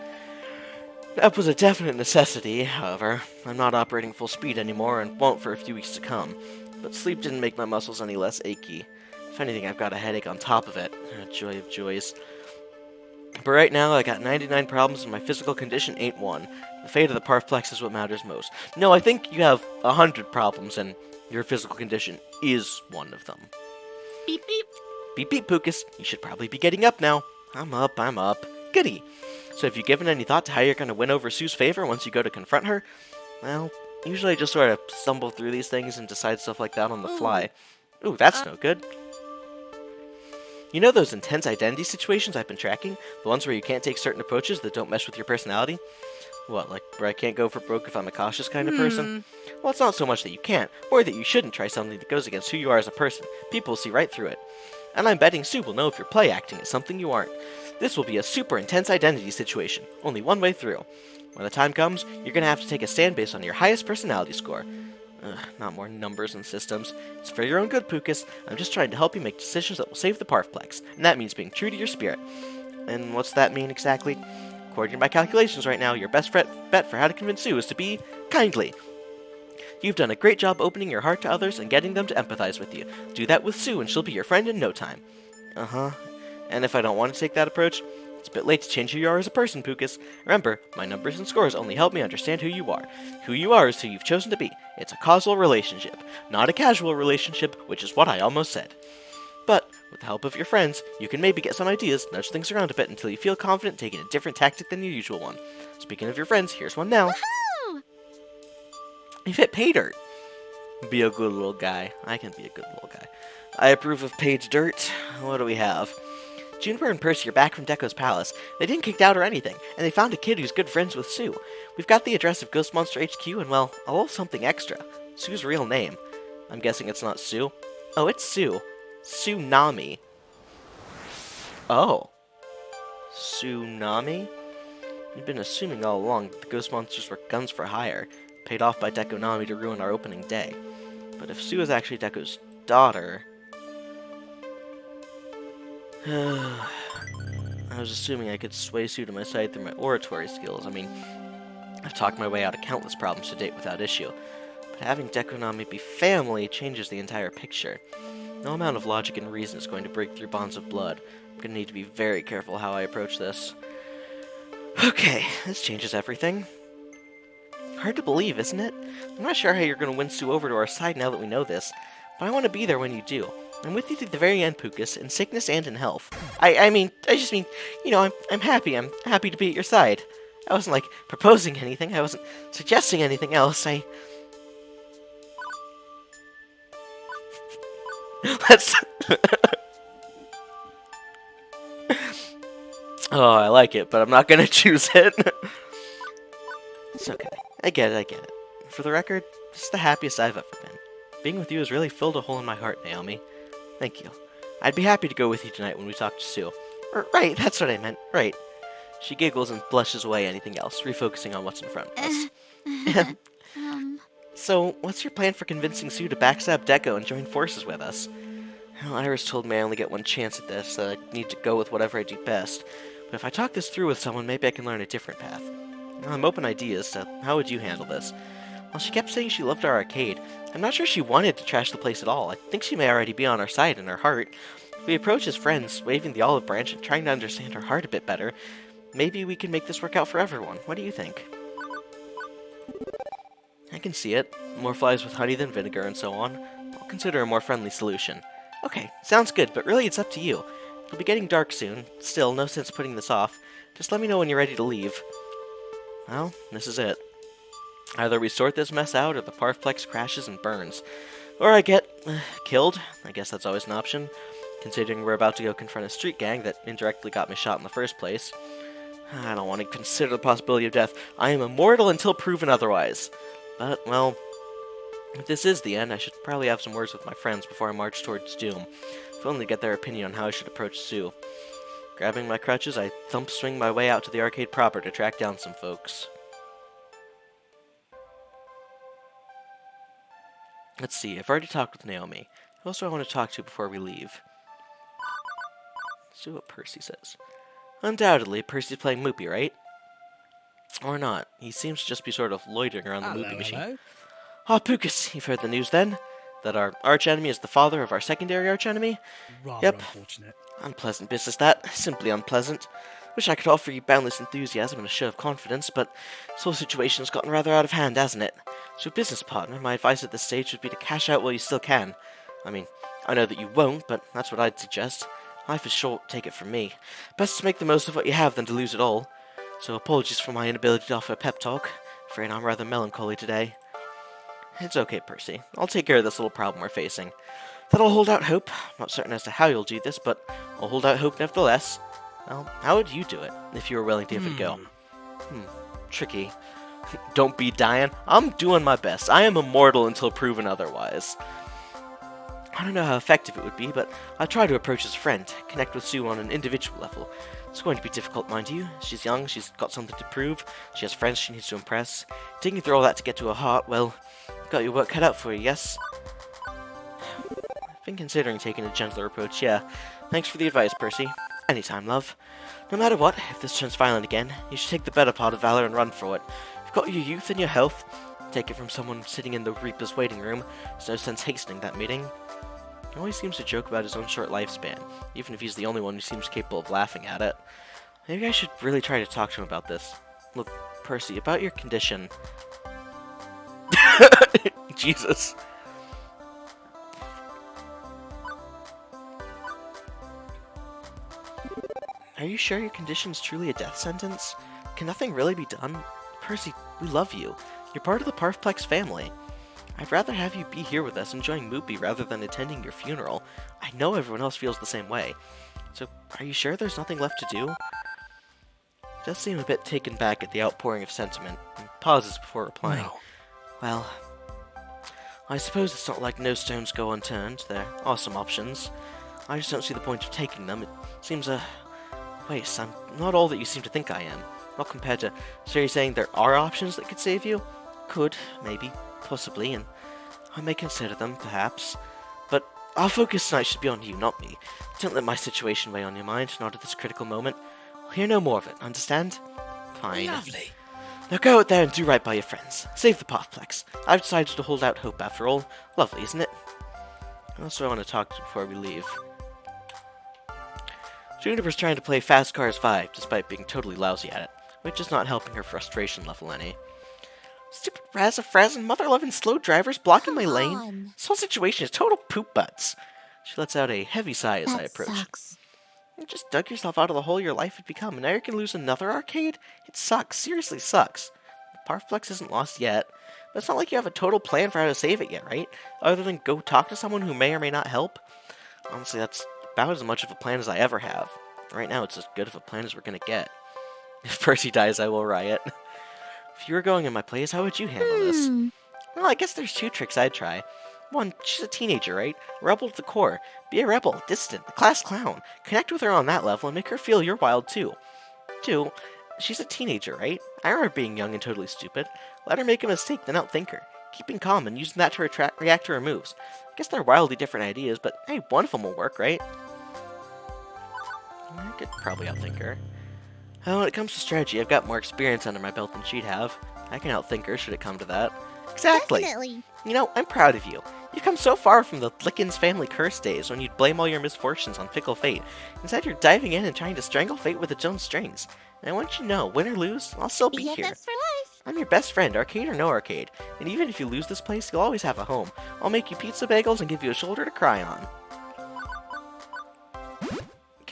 That was a definite necessity, however. I'm not operating full speed anymore and won't for a few weeks to come. But sleep didn't make my muscles any less achy. If anything, I've got a headache on top of it. Joy of joys. But right now, I got 99 problems and my physical condition ain't one. The fate of the Parfplex is what matters most. No, I think you have 100 problems and your physical condition is one of them. Beep beep. Beep beep, Pucas. You should probably be getting up now. I'm up. Goody. So have you given any thought to how you're going to win over Sue's favor once you go to confront her? Well, usually I just sort of stumble through these things and decide stuff like that on the fly. Ooh, that's no good. You know those intense identity situations I've been tracking? The ones where you can't take certain approaches that don't mesh with your personality? What, like where I can't go for broke if I'm a cautious kind of person? Well, it's not so much that you can't, or that you shouldn't try something that goes against who you are as a person. People will see right through it. And I'm betting Sue will know if you're play acting is something you aren't. This will be a super intense identity situation, only one way through. When the time comes, you're going to have to take a stand based on your highest personality score. Not more numbers and systems. It's for your own good, Pucas. I'm just trying to help you make decisions that will save the Parfplex, and that means being true to your spirit. And what's that mean exactly? According to my calculations right now, your best bet for how to convince Sue is to be kindly. You've done a great job opening your heart to others and getting them to empathize with you. Do that with Sue and she'll be your friend in no time. And if I don't want to take that approach, it's a bit late to change who you are as a person, Pucas. Remember, my numbers and scores only help me understand who you are. Who you are is who you've chosen to be. It's a causal relationship, not a casual relationship, which is what I almost said. But, with the help of your friends, you can maybe get some ideas, nudge things around a bit until you feel confident taking a different tactic than your usual one. Speaking of your friends, here's one now. Woohoo! You've hit pay dirt. Be a good little guy. I can be a good little guy. I approve of paid dirt. What do we have? Juniper and Percy are back from Deco's palace. They didn't kicked out or anything, and they found a kid who's good friends with Sue. We've got the address of Ghost Monster HQ and, well, a little something extra. Sue's real name. I'm guessing it's not Sue. Oh, it's Sue. Tsunami. Oh. Tsunami? You've been assuming all along that the Ghost Monsters were guns for hire, paid off by Dekonami to ruin our opening day. But if Sue is actually Deko's daughter... I was assuming I could sway Sue to my side through my oratory skills. I mean, I've talked my way out of countless problems to date without issue. But having Dekonami be family changes the entire picture. No amount of logic and reason is going to break through bonds of blood. I'm going to need to be very careful how I approach this. Okay, this changes everything. Hard to believe, isn't it? I'm not sure how you're going to win Sue over to our side now that we know this, but I want to be there when you do. I'm with you to the very end, Pucas, in sickness and in health. I just mean, you know, I'm happy. I'm happy to be at your side. I wasn't, like, proposing anything. I wasn't suggesting anything else. Let's... Oh, I like it, but I'm not gonna choose it. It's okay. I get it. For the record, this is the happiest I've ever been. Being with you has really filled a hole in my heart, Naomi. Thank you. I'd be happy to go with you tonight when we talk to Sue. Right, that's what I meant. Right. She giggles and blushes away anything else, refocusing on what's in front of us. So, what's your plan for convincing Sue to backstab Deco and join forces with us? Well, Iris told me I only get one chance at this, that I need to go with whatever I do best. But if I talk this through with someone, maybe I can learn a different path. Well, I'm open ideas, so how would you handle this? Well, she kept saying she loved our arcade. I'm not sure she wanted to trash the place at all. I think she may already be on our side in her heart. If we approach as friends, waving the olive branch and trying to understand her heart a bit better, maybe we can make this work out for everyone. What do you think? I can see it. More flies with honey than vinegar and so on. I'll consider a more friendly solution. Okay, sounds good, but really it's up to you. It'll be getting dark soon. Still, no sense putting this off. Just let me know when you're ready to leave. Well, this is it. Either we sort this mess out, or the Parfplex crashes and burns. Or I get killed. I guess that's always an option, considering we're about to go confront a street gang that indirectly got me shot in the first place. I don't want to consider the possibility of death. I am immortal until proven otherwise. But, well, if this is the end, I should probably have some words with my friends before I march towards doom, if only to get their opinion on how I should approach Sue. Grabbing my crutches, I thump-swing my way out to the arcade proper to track down some folks. Let's see, I've already talked with Naomi. Who else do I want to talk to before we leave? Let's see what Percy says. Undoubtedly, Percy's playing Moopy, right? Or not. He seems to just be sort of loitering around the Moopy machine. Ah, Pucas, you've heard the news then? That our archenemy is the father of our secondary archenemy? Rather Yep. unfortunate. Unpleasant business, that. Simply unpleasant. Wish I could offer you boundless enthusiasm and a show of confidence, but this whole situation's gotten rather out of hand, hasn't it? So, business partner, my advice at this stage would be to cash out while you still can. I mean, I know that you won't, but that's what I'd suggest. Life is short, take it from me. Best to make the most of what you have than to lose it all. So apologies for my inability to offer a pep talk. Afraid I'm rather melancholy today. It's okay, Percy. I'll take care of this little problem we're facing. Then I'll hold out hope. Not certain as to how you'll do this, but I'll hold out hope nevertheless. Well, how would you do it, if you were willing to give it a go? Tricky. Don't be dying. I'm doing my best. I am immortal until proven otherwise. I don't know how effective it would be, but I'll try to approach as a friend, connect with Sue on an individual level. It's going to be difficult, mind you. She's young, she's got something to prove, she has friends she needs to impress. Taking through all that to get to her heart, well, you've got your work cut out for you, yes? I've been considering taking a gentler approach, yeah. Thanks for the advice, Percy. Anytime, love. No matter what, if this turns violent again, you should take the better part of valor and run for it. You've got your youth and your health. Take it from someone sitting in the Reaper's waiting room. There's no sense hastening that meeting. He always seems to joke about his own short lifespan, even if he's the only one who seems capable of laughing at it. Maybe I should really try to talk to him about this. Look, Percy, about your condition. Jesus. Are you sure your condition's truly a death sentence? Can nothing really be done? Percy, we love you. You're part of the Parfplex family. I'd rather have you be here with us enjoying Moopy rather than attending your funeral. I know everyone else feels the same way. So, are you sure there's nothing left to do? He does seem a bit taken back at the outpouring of sentiment, and pauses before replying. No. Well, I suppose it's not like no stones go unturned. There are some options. I just don't see the point of taking them. It seems a waste. I'm not all that you seem to think I am. Not compared to... So you're saying there are options that could save you? Could, maybe. Possibly, and I may consider them, perhaps. But our focus tonight should be on you, not me. Don't let my situation weigh on your mind, not at this critical moment. I'll hear no more of it, understand? Fine. Lovely. Now go out there and do right by your friends. Save the Parfplex. I've decided to hold out hope after all. Lovely, isn't it? What else do I want to talk to before we leave? Juniper's trying to play Fast Cars 5, despite being totally lousy at it, which is not helping her frustration level any. Stupid Razafraz and mother-loving slow drivers blocking my lane. This whole situation is total poop butts. She lets out a heavy sigh as I approach. Sucks. You just dug yourself out of the hole your life had become, and now you're gonna lose another arcade? It sucks. Seriously sucks. The Parfplex isn't lost yet, but it's not like you have a total plan for how to save it yet, right? Other than go talk to someone who may or may not help? Honestly, that's about as much of a plan as I ever have. Right now, it's as good of a plan as we're gonna get. If Percy dies, I will riot. If you were going in my place, how would you handle this? Well, I guess there's two tricks I'd try. One, she's a teenager, right? A rebel to the core. Be a rebel, distant, a class clown. Connect with her on that level and make her feel you're wild too. Two, she's a teenager, right? I remember being young and totally stupid. Let her make a mistake, then outthink her. Keeping calm and using that to react to her moves. I guess they're wildly different ideas, but hey, one of them will work, right? I could probably outthink her. When it comes to strategy, I've got more experience under my belt than she'd have. I can outthink her, should it come to that. Exactly! Definitely. You know, I'm proud of you. You've come so far from the Lickens family curse days when you'd blame all your misfortunes on fickle fate. Instead, you're diving in and trying to strangle fate with its own strings. And I want you to know, win or lose, I'll still be here. BFFs for life. I'm your best friend, arcade or no arcade. And even if you lose this place, you'll always have a home. I'll make you pizza bagels and give you a shoulder to cry on.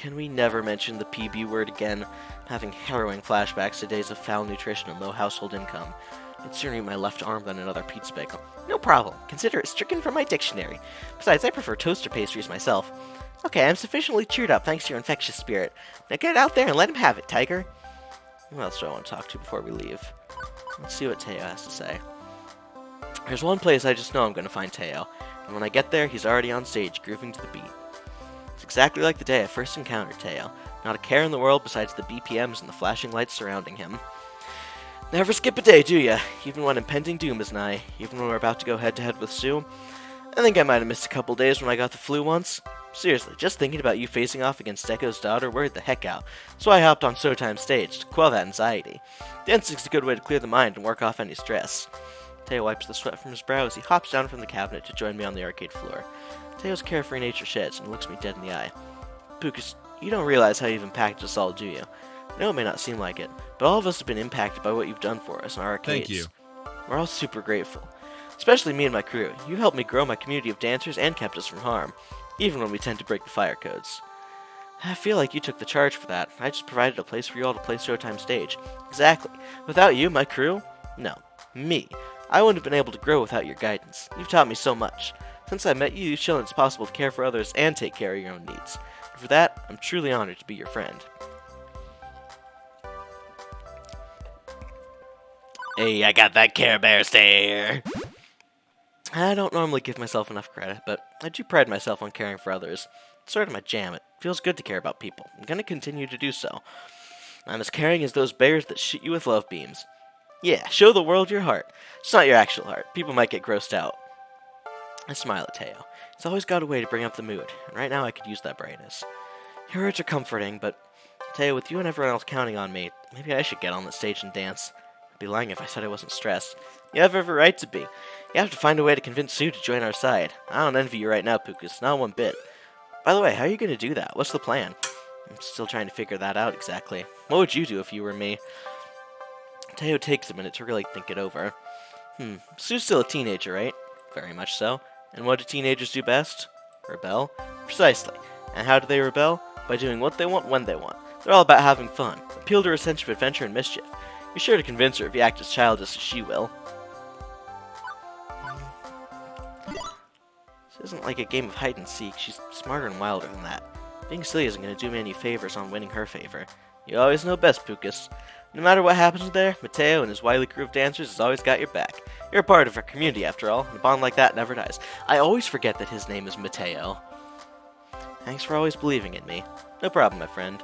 can we never mention the PB word again? I'm having harrowing flashbacks to days of foul nutrition and low household income. I'd sooner eat my left arm than another pizza bagel. No problem. Consider it stricken from my dictionary. Besides, I prefer toaster pastries myself. Okay, I'm sufficiently cheered up thanks to your infectious spirit. Now get out there and let him have it, Tiger. Who else do I want to talk to before we leave? Let's see what Teo has to say. There's one place I just know I'm going to find Teo, and when I get there, he's already on stage, grooving to the beat. It's exactly like the day I first encountered Teo. Not a care in the world besides the BPMs and the flashing lights surrounding him. Never skip a day, do ya? Even when impending doom is nigh. Even when we're about to go head-to-head with Sue. I think I might have missed a couple days when I got the flu once. Seriously, just thinking about you facing off against Deko's daughter worried the heck out, so I hopped on Showtime's stage to quell that anxiety. Dancing's a good way to clear the mind and work off any stress. Teo wipes the sweat from his brow as he hops down from the cabinet to join me on the arcade floor. Teo's carefree nature sheds and looks me dead in the eye. Pucas, you don't realize how you've impacted us all, do you? I know it may not seem like it, but all of us have been impacted by what you've done for us in our arcades. Thank you. We're all super grateful. Especially me and my crew. You helped me grow my community of dancers and kept us from harm, even when we tend to break the fire codes. I feel like you took the charge for that. I just provided a place for you all to play Showtime stage. Exactly. Without you, my crew? No. Me. I wouldn't have been able to grow without your guidance. You've taught me so much. Since I met you, you've shown it's possible to care for others and take care of your own needs. And for that, I'm truly honored to be your friend. Hey, I got that Care Bear stare! I don't normally give myself enough credit, but I do pride myself on caring for others. It's sort of my jam. It feels good to care about people. I'm gonna continue to do so. I'm as caring as those bears that shoot you with love beams. Yeah, show the world your heart. It's not your actual heart. People might get grossed out. I smile at Teo. He's always got a way to bring up the mood, and right now I could use that brightness. Your words are comforting, but Teo, with you and everyone else counting on me, maybe I should get on the stage and dance. I'd be lying if I said I wasn't stressed. You have every right to be. You have to find a way to convince Sue to join our side. I don't envy you right now, Pucas, not one bit. By the way, how are you going to do that? What's the plan? I'm still trying to figure that out exactly. What would you do if you were me? Teo takes a minute to really think it over. Sue's still a teenager, right? Very much so. And what do teenagers do best? Rebel? Precisely. And how do they rebel? By doing what they want when they want. They're all about having fun. Appeal to her sense of adventure and mischief. You're sure to convince her if you act as childish as she will. This isn't like a game of hide and seek. She's smarter and wilder than that. Being silly isn't going to do me any favors on winning her favor. You always know best, Pucas. No matter what happens there, Mateo and his wily crew of dancers has always got your back. You're a part of our community, after all, and a bond like that never dies. I always forget that his name is Mateo. Thanks for always believing in me. No problem, my friend.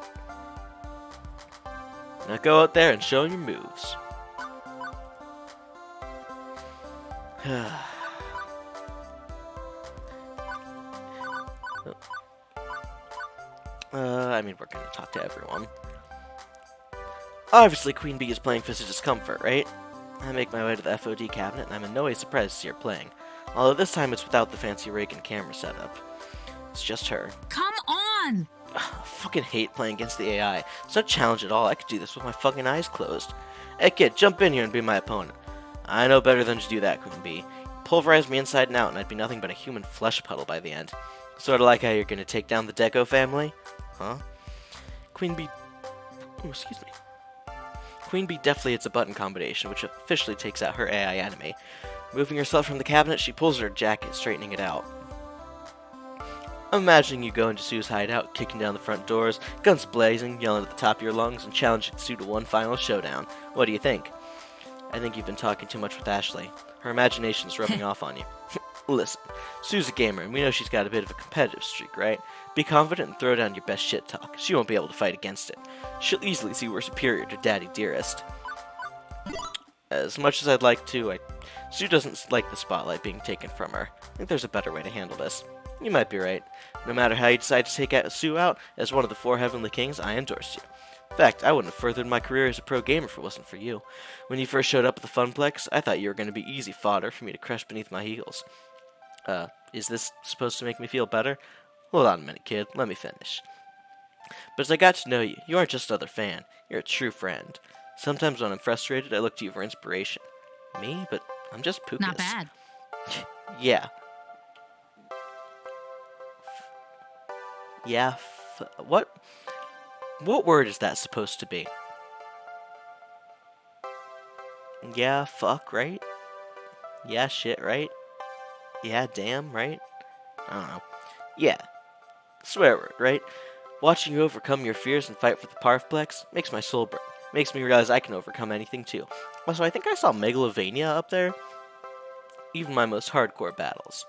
Now go out there and show your moves. I mean, we're gonna talk to everyone. Obviously, Queen Bee is playing Fist of Discomfort, right? I make my way to the FOD cabinet, and I'm in no way surprised to see her playing. Although this time it's without the fancy rig and camera setup. It's just her. Come on! Ugh, I fucking hate playing against the AI. It's not a challenge at all. I could do this with my fucking eyes closed. Hey kid, jump in here and be my opponent. I know better than to do that, Queen Bee. Pulverize me inside and out, and I'd be nothing but a human flesh puddle by the end. Sort of like how you're gonna take down the Deco family? Huh? Queen Bee... Oh, excuse me. Queen Bee deftly hits a button combination, which officially takes out her AI enemy. Moving herself from the cabinet, she pulls her jacket, straightening it out. I'm imagining you go into Sue's hideout, kicking down the front doors, guns blazing, yelling at the top of your lungs, and challenging Sue to one final showdown. What do you think? I think you've been talking too much with Ashley. Her imagination's rubbing off on you. Listen, Sue's a gamer, and we know she's got a bit of a competitive streak, right? Be confident and throw down your best shit talk. She won't be able to fight against it. She'll easily see we're superior to Daddy Dearest. As much as I'd like to, Sue doesn't like the spotlight being taken from her. I think there's a better way to handle this. You might be right. No matter how you decide to take Sue out, as one of the 4 Heavenly Kings, I endorse you. In fact, I wouldn't have furthered my career as a pro gamer if it wasn't for you. When you first showed up at the Funplex, I thought you were going to be easy fodder for me to crush beneath my heels. Is this supposed to make me feel better? Hold on a minute, kid. Let me finish. But as I got to know you, you aren't just another fan. You're a true friend. Sometimes when I'm frustrated, I look to you for inspiration. Me? But I'm just Pucas. Not bad. Yeah. Yeah, What word is that supposed to be? Yeah, fuck, right? Yeah, shit, right? Yeah, damn, right? I don't know. Yeah, swear word, right? Watching you overcome your fears and fight for the Parfplex makes my soul burn. Makes me realize I can overcome anything too. Also, I think I saw Megalovania up there. Even my most hardcore battles.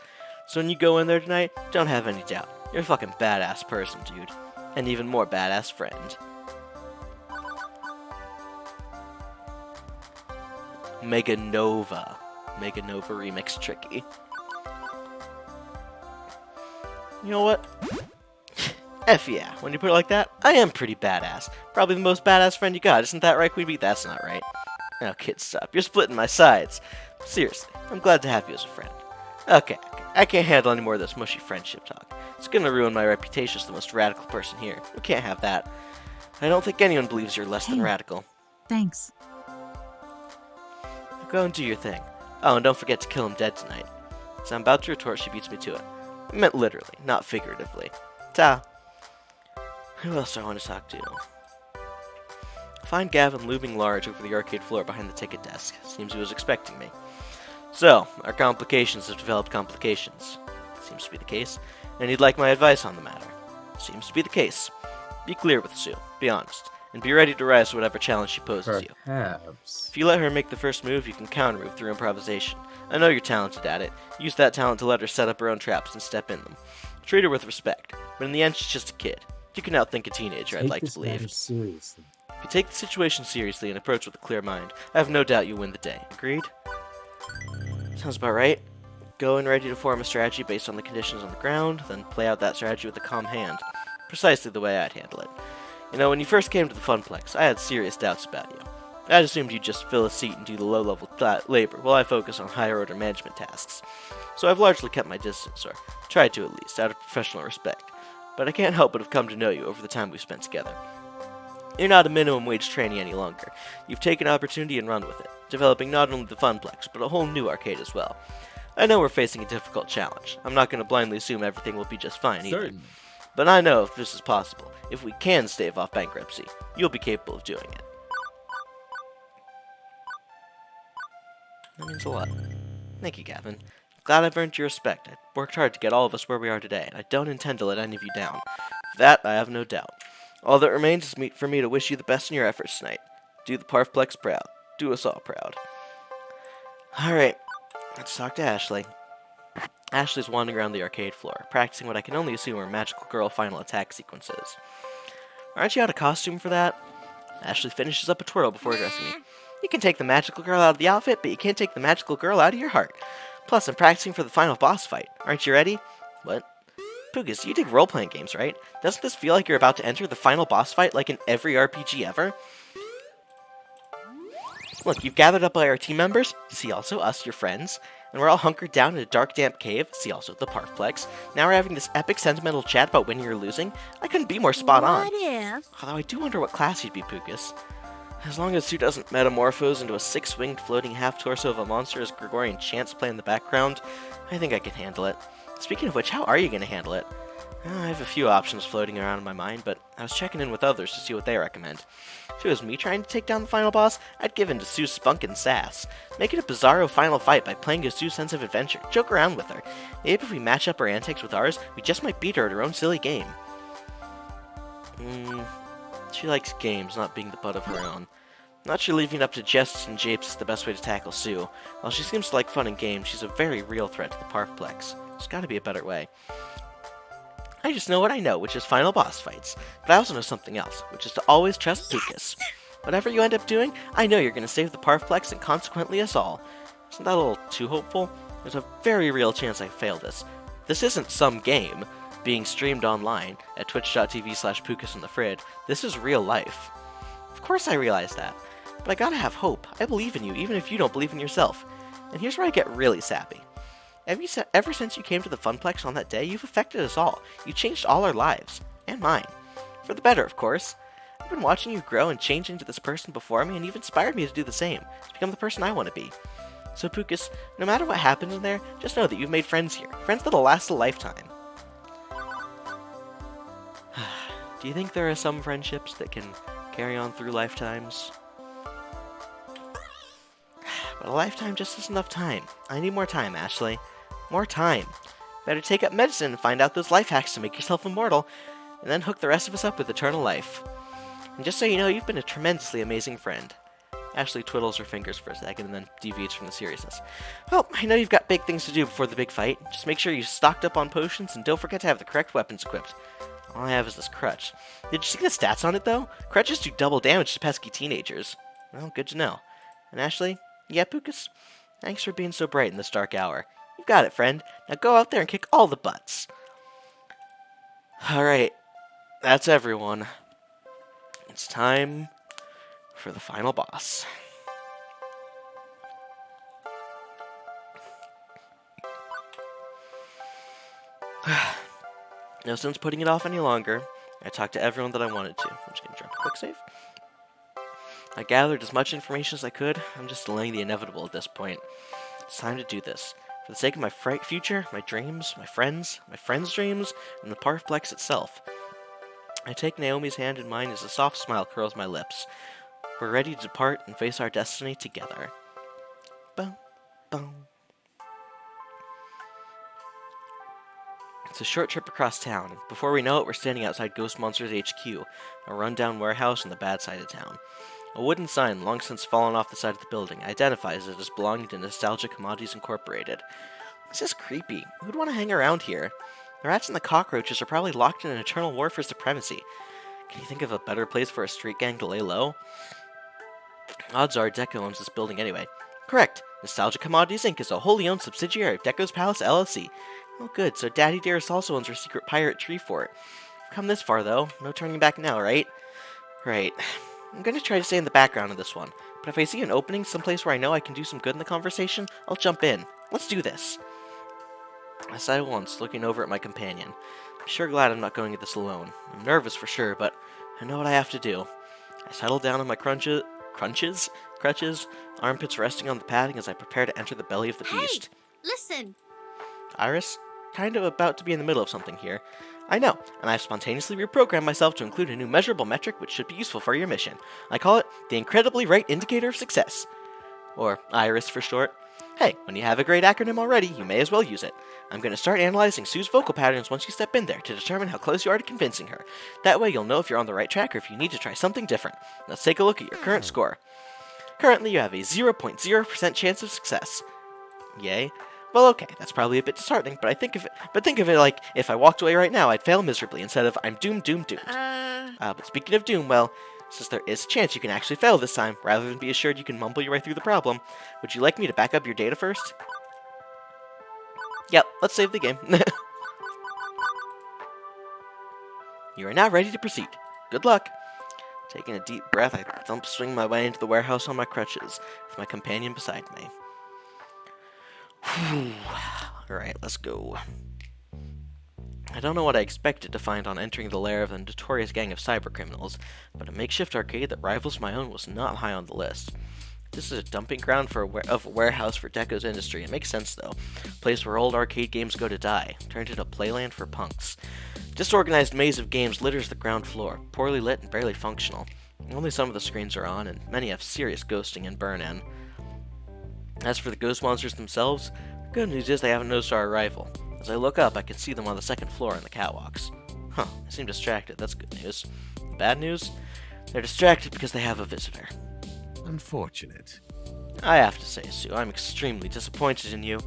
So when you go in there tonight, don't have any doubt. You're a fucking badass person, dude. And even more badass friend. Mega Nova remix tricky. You know what? F yeah, when you put it like that, I am pretty badass. Probably the most badass friend you got, isn't that right, Queen Bee? That's not right. Now, kid, stop. You're splitting my sides. Seriously, I'm glad to have you as a friend. Okay, I can't handle any more of this mushy friendship talk. It's gonna ruin my reputation as the most radical person here. We can't have that. I don't think anyone believes you're less than radical. Thanks. Go and do your thing. Oh, and don't forget to kill him dead tonight. So I'm about to retort, she beats me to it. I meant literally, not figuratively. Ta. Who else do I want to talk to? Find Gavin looming large over the arcade floor behind the ticket desk. Seems he was expecting me. So, our complications have developed complications. Seems to be the case. And he'd like my advice on the matter. Seems to be the case. Be clear with Sue. Be honest. And be ready to rise to whatever challenge she poses you. Perhaps. If you let her make the first move, you can counter-move through improvisation. I know you're talented at it. Use that talent to let her set up her own traps and step in them. Treat her with respect. But in the end, she's just a kid. You can outthink a teenager, I'd like to believe. Take this matter seriously. If you take the situation seriously and approach with a clear mind, I have no doubt you win the day. Agreed? Sounds about right. Go in ready to form a strategy based on the conditions on the ground, then play out that strategy with a calm hand. Precisely the way I'd handle it. You know, when you first came to the Funplex, I had serious doubts about you. I'd assumed you'd just fill a seat and do the low-level labor, while I focus on higher-order management tasks. So I've largely kept my distance, or tried to at least, out of professional respect. But I can't help but have come to know you over the time we've spent together. You're not a minimum wage trainee any longer. You've taken opportunity and run with it, developing not only the Funplex, but a whole new arcade as well. I know we're facing a difficult challenge. I'm not going to blindly assume everything will be just fine either. Certainly. But I know if this is possible, if we can stave off bankruptcy, you'll be capable of doing it. That means a lot. Thank you, Gavin. Glad I've earned your respect. I worked hard to get all of us where we are today, and I don't intend to let any of you down. For that, I have no doubt. All that remains is for me to wish you the best in your efforts tonight. Do the Parfplex proud. Do us all proud. Alright, let's talk to Ashley. Ashley's wandering around the arcade floor, practicing what I can only assume are magical girl final attack sequences. Aren't you out of costume for that? Ashley finishes up a twirl before addressing me. You can take the magical girl out of the outfit, but you can't take the magical girl out of your heart. Plus, I'm practicing for the final boss fight. Aren't you ready? What? Pucas, you dig role-playing games, right? Doesn't this feel like you're about to enter the final boss fight like in every RPG ever? Look, you've gathered up all our team members. See also us, your friends. And we're all hunkered down in a dark, damp cave. See also the Parfplex. Now we're having this epic, sentimental chat about winning or losing. I couldn't be more spot on. What if? Although I do wonder what class you'd be, Pucas. As long as Sue doesn't metamorphose into a six-winged floating half-torso of a monster as Gregorian chants play in the background, I think I can handle it. Speaking of which, how are you going to handle it? I have a few options floating around in my mind, but I was checking in with others to see what they recommend. If it was me trying to take down the final boss, I'd give in to Sue's spunk and sass. Make it a bizarro final fight by playing to Sue's sense of adventure. Joke around with her. Maybe if we match up her antics with ours, we just might beat her at her own silly game. She likes games, not being the butt of her own. Not sure leaving it up to jests and japes is the best way to tackle Sue. While she seems to like fun and games, she's a very real threat to the Parfplex. There's gotta be a better way. I just know what I know, which is final boss fights. But I also know something else, which is to always trust Pucas. Whatever you end up doing, I know you're gonna save the Parfplex and consequently us all. Isn't that a little too hopeful? There's a very real chance I fail this. This isn't some game being streamed online at twitch.tv/PucasandtheFrid. This is real life. Of course I realize that. But I gotta have hope. I believe in you, even if you don't believe in yourself. And here's where I get really sappy. Ever since you came to the Funplex on that day, you've affected us all. You changed all our lives. And mine. For the better, of course. I've been watching you grow and change into this person before me, and you've inspired me to do the same. To become the person I want to be. So Pucas, no matter what happens in there, just know that you've made friends here. Friends that'll last a lifetime. Do you think there are some friendships that can carry on through lifetimes? But a lifetime just isn't enough time. I need more time, Ashley. More time. Better take up medicine and find out those life hacks to make yourself immortal, and then hook the rest of us up with eternal life. And just so you know, you've been a tremendously amazing friend. Ashley twiddles her fingers for a second and then deviates from the seriousness. Well, I know you've got big things to do before the big fight. Just make sure you're stocked up on potions and don't forget to have the correct weapons equipped. All I have is this crutch. Did you see the stats on it, though? Crutches do double damage to pesky teenagers. Well, good to know. And Ashley? Yeah, Pucas? Thanks for being so bright in this dark hour. You got it, friend. Now go out there and kick all the butts. Alright. That's everyone. It's time for the final boss. No sense putting it off any longer. I talked to everyone that I wanted to. I'm just going to jump a quick save. I gathered as much information as I could. I'm just delaying the inevitable at this point. It's time to do this. For the sake of my future, my dreams, my friends' dreams, and the Parfplex itself. I take Naomi's hand in mine as a soft smile curls my lips. We're ready to depart and face our destiny together. Boom, boom. It's a short trip across town. Before we know it, we're standing outside Ghost Monsters HQ, a rundown warehouse on the bad side of town. A wooden sign, long since fallen off the side of the building, identifies it as belonging to Nostalgia Commodities Incorporated. This is creepy. Who'd want to hang around here? The rats and the cockroaches are probably locked in an eternal war for supremacy. Can you think of a better place for a street gang to lay low? Odds are Deco owns this building anyway. Correct. Nostalgia Commodities Inc. is a wholly owned subsidiary of Deco's Palace LLC. Oh good, so Daddy Dearest also owns our secret pirate tree fort. We've come this far though, no turning back now, right? Right. I'm gonna try to stay in the background of this one, but if I see an opening someplace where I know I can do some good in the conversation, I'll jump in. Let's do this. I sighed once, looking over at my companion. I'm sure glad I'm not going at this alone. I'm nervous for sure, but I know what I have to do. I settle down on my crutches, armpits resting on the padding as I prepare to enter the belly of the beast. Listen. Iris, kind of about to be in the middle of something here. I know, and I've spontaneously reprogrammed myself to include a new measurable metric which should be useful for your mission. I call it the Incredibly Right Indicator of Success. Or IRIS for short. Hey, when you have a great acronym already, you may as well use it. I'm going to start analyzing Sue's vocal patterns once you step in there to determine how close you are to convincing her. That way you'll know if you're on the right track or if you need to try something different. Let's take a look at your current score. Currently, you have a 0.0% chance of success. Yay. Well, okay, that's probably a bit disheartening, but think of it like if I walked away right now, I'd fail miserably instead of I'm doomed. But speaking of doom, well, since there is a chance you can actually fail this time, rather than be assured you can mumble your way through the problem, would you like me to back up your data first? Yep, let's save the game. You are now ready to proceed. Good luck. Taking a deep breath, I swing my way into the warehouse on my crutches, with my companion beside me. Alright, let's go. I don't know what I expected to find on entering the lair of the notorious gang of cybercriminals, but a makeshift arcade that rivals my own was not high on the list. This is a dumping ground for a warehouse for Deco's industry. It makes sense, though. A place where old arcade games go to die, turned into playland for punks. Disorganized maze of games litters the ground floor, poorly lit and barely functional. Only some of the screens are on, and many have serious ghosting and burn-in. As for the ghost monsters themselves, the good news is they haven't noticed our arrival. As I look up, I can see them on the second floor in the catwalks. Huh, they seem distracted. That's good news. Bad news? They're distracted because they have a visitor. Unfortunate. I have to say, Sue, I'm extremely disappointed in you.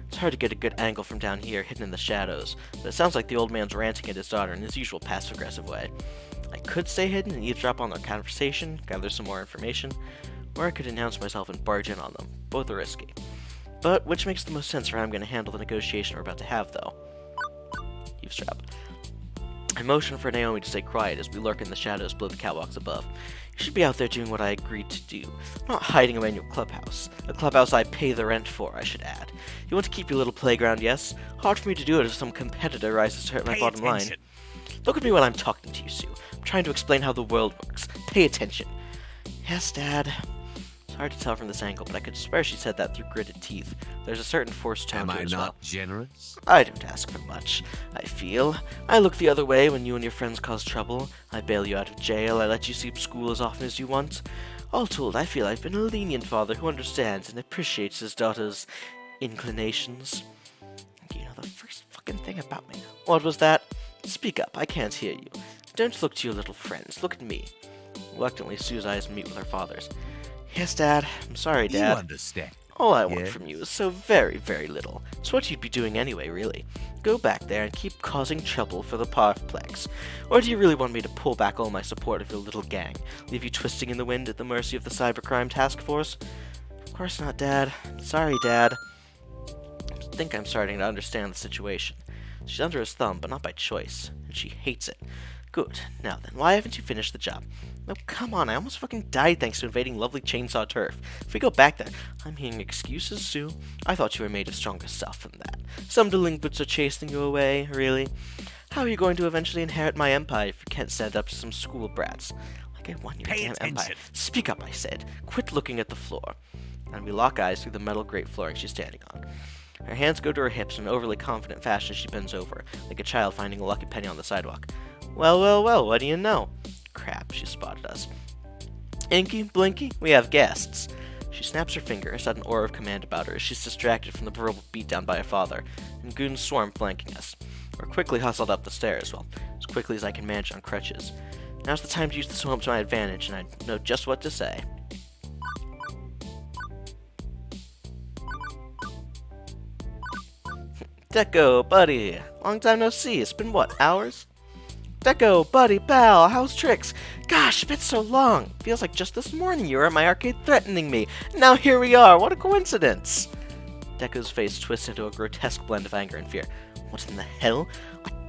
It's hard to get a good angle from down here, hidden in the shadows, but it sounds like the old man's ranting at his daughter in his usual passive-aggressive way. I could stay hidden and eavesdrop on their conversation, gather some more information, or I could announce myself and barge in on them. Both are risky. But which makes the most sense for how I'm going to handle the negotiation we're about to have, though? Eavesdrop. I motion for Naomi to stay quiet as we lurk in the shadows below the catwalks above. You should be out there doing what I agreed to do, not hiding away in your clubhouse. A clubhouse I pay the rent for, I should add. You want to keep your little playground, yes? Hard for me to do it if some competitor rises to hurt my bottom line. Look at me when I'm talking to you, Sue. I'm trying to explain how the world works. Pay attention. Yes, Dad. Hard to tell from this angle, but I could swear she said that through gritted teeth. There's a certain forced tone Am to I it as not well. generous? I don't ask for much, I feel. I look the other way when you and your friends cause trouble. I bail you out of jail. I let you skip school as often as you want. All told, I feel I've been a lenient father who understands and appreciates his daughter's inclinations. You know the first fucking thing about me. What was that? Speak up, I can't hear you. Don't look to your little friends, look at me. Reluctantly, Sue's eyes meet with her father's. Yes, Dad. I'm sorry, You Dad. understand. All I want Yeah? from you is so very, very little. It's what you'd be doing anyway, really. Go back there and keep causing trouble for the Parfplex. Or do you really want me to pull back all my support of your little gang? Leave you twisting in the wind at the mercy of the Cybercrime Task Force? Of course not, Dad. Sorry, Dad. I think I'm starting to understand the situation. She's under his thumb, but not by choice, and she hates it. Good. Now then, why haven't you finished the job? No, come on, I almost fucking died thanks to invading lovely chainsaw turf. If we go back there, I'm hearing excuses, Sue. I thought you were made of stronger stuff than that. Some delinquents are chasing you away, really. How are you going to eventually inherit my empire if you can't stand up to some school brats? Like I won your Pay damn empire. attention. Speak up, I said. Quit looking at the floor. And we lock eyes through the metal grate flooring she's standing on. Her hands go to her hips in an overly confident fashion as she bends over, like a child finding a lucky penny on the sidewalk. Well, well, well, what do you know? Crap, she spotted us. Inky, Blinky, we have guests. She snaps her finger, a sudden aura of command about her as she's distracted from the verbal beatdown by her father, and goons swarm flanking us. We're quickly hustled up the stairs, well, as quickly as I can manage on crutches. Now's the time to use this moment to my advantage, and I know just what to say. Deco, buddy, long time no see. It's been what, hours? Deco, buddy, pal, how's tricks? Gosh, it's been so long. Feels like just this morning you were at my arcade threatening me. Now here we are. What a coincidence. Deco's face twists into a grotesque blend of anger and fear. What in the hell?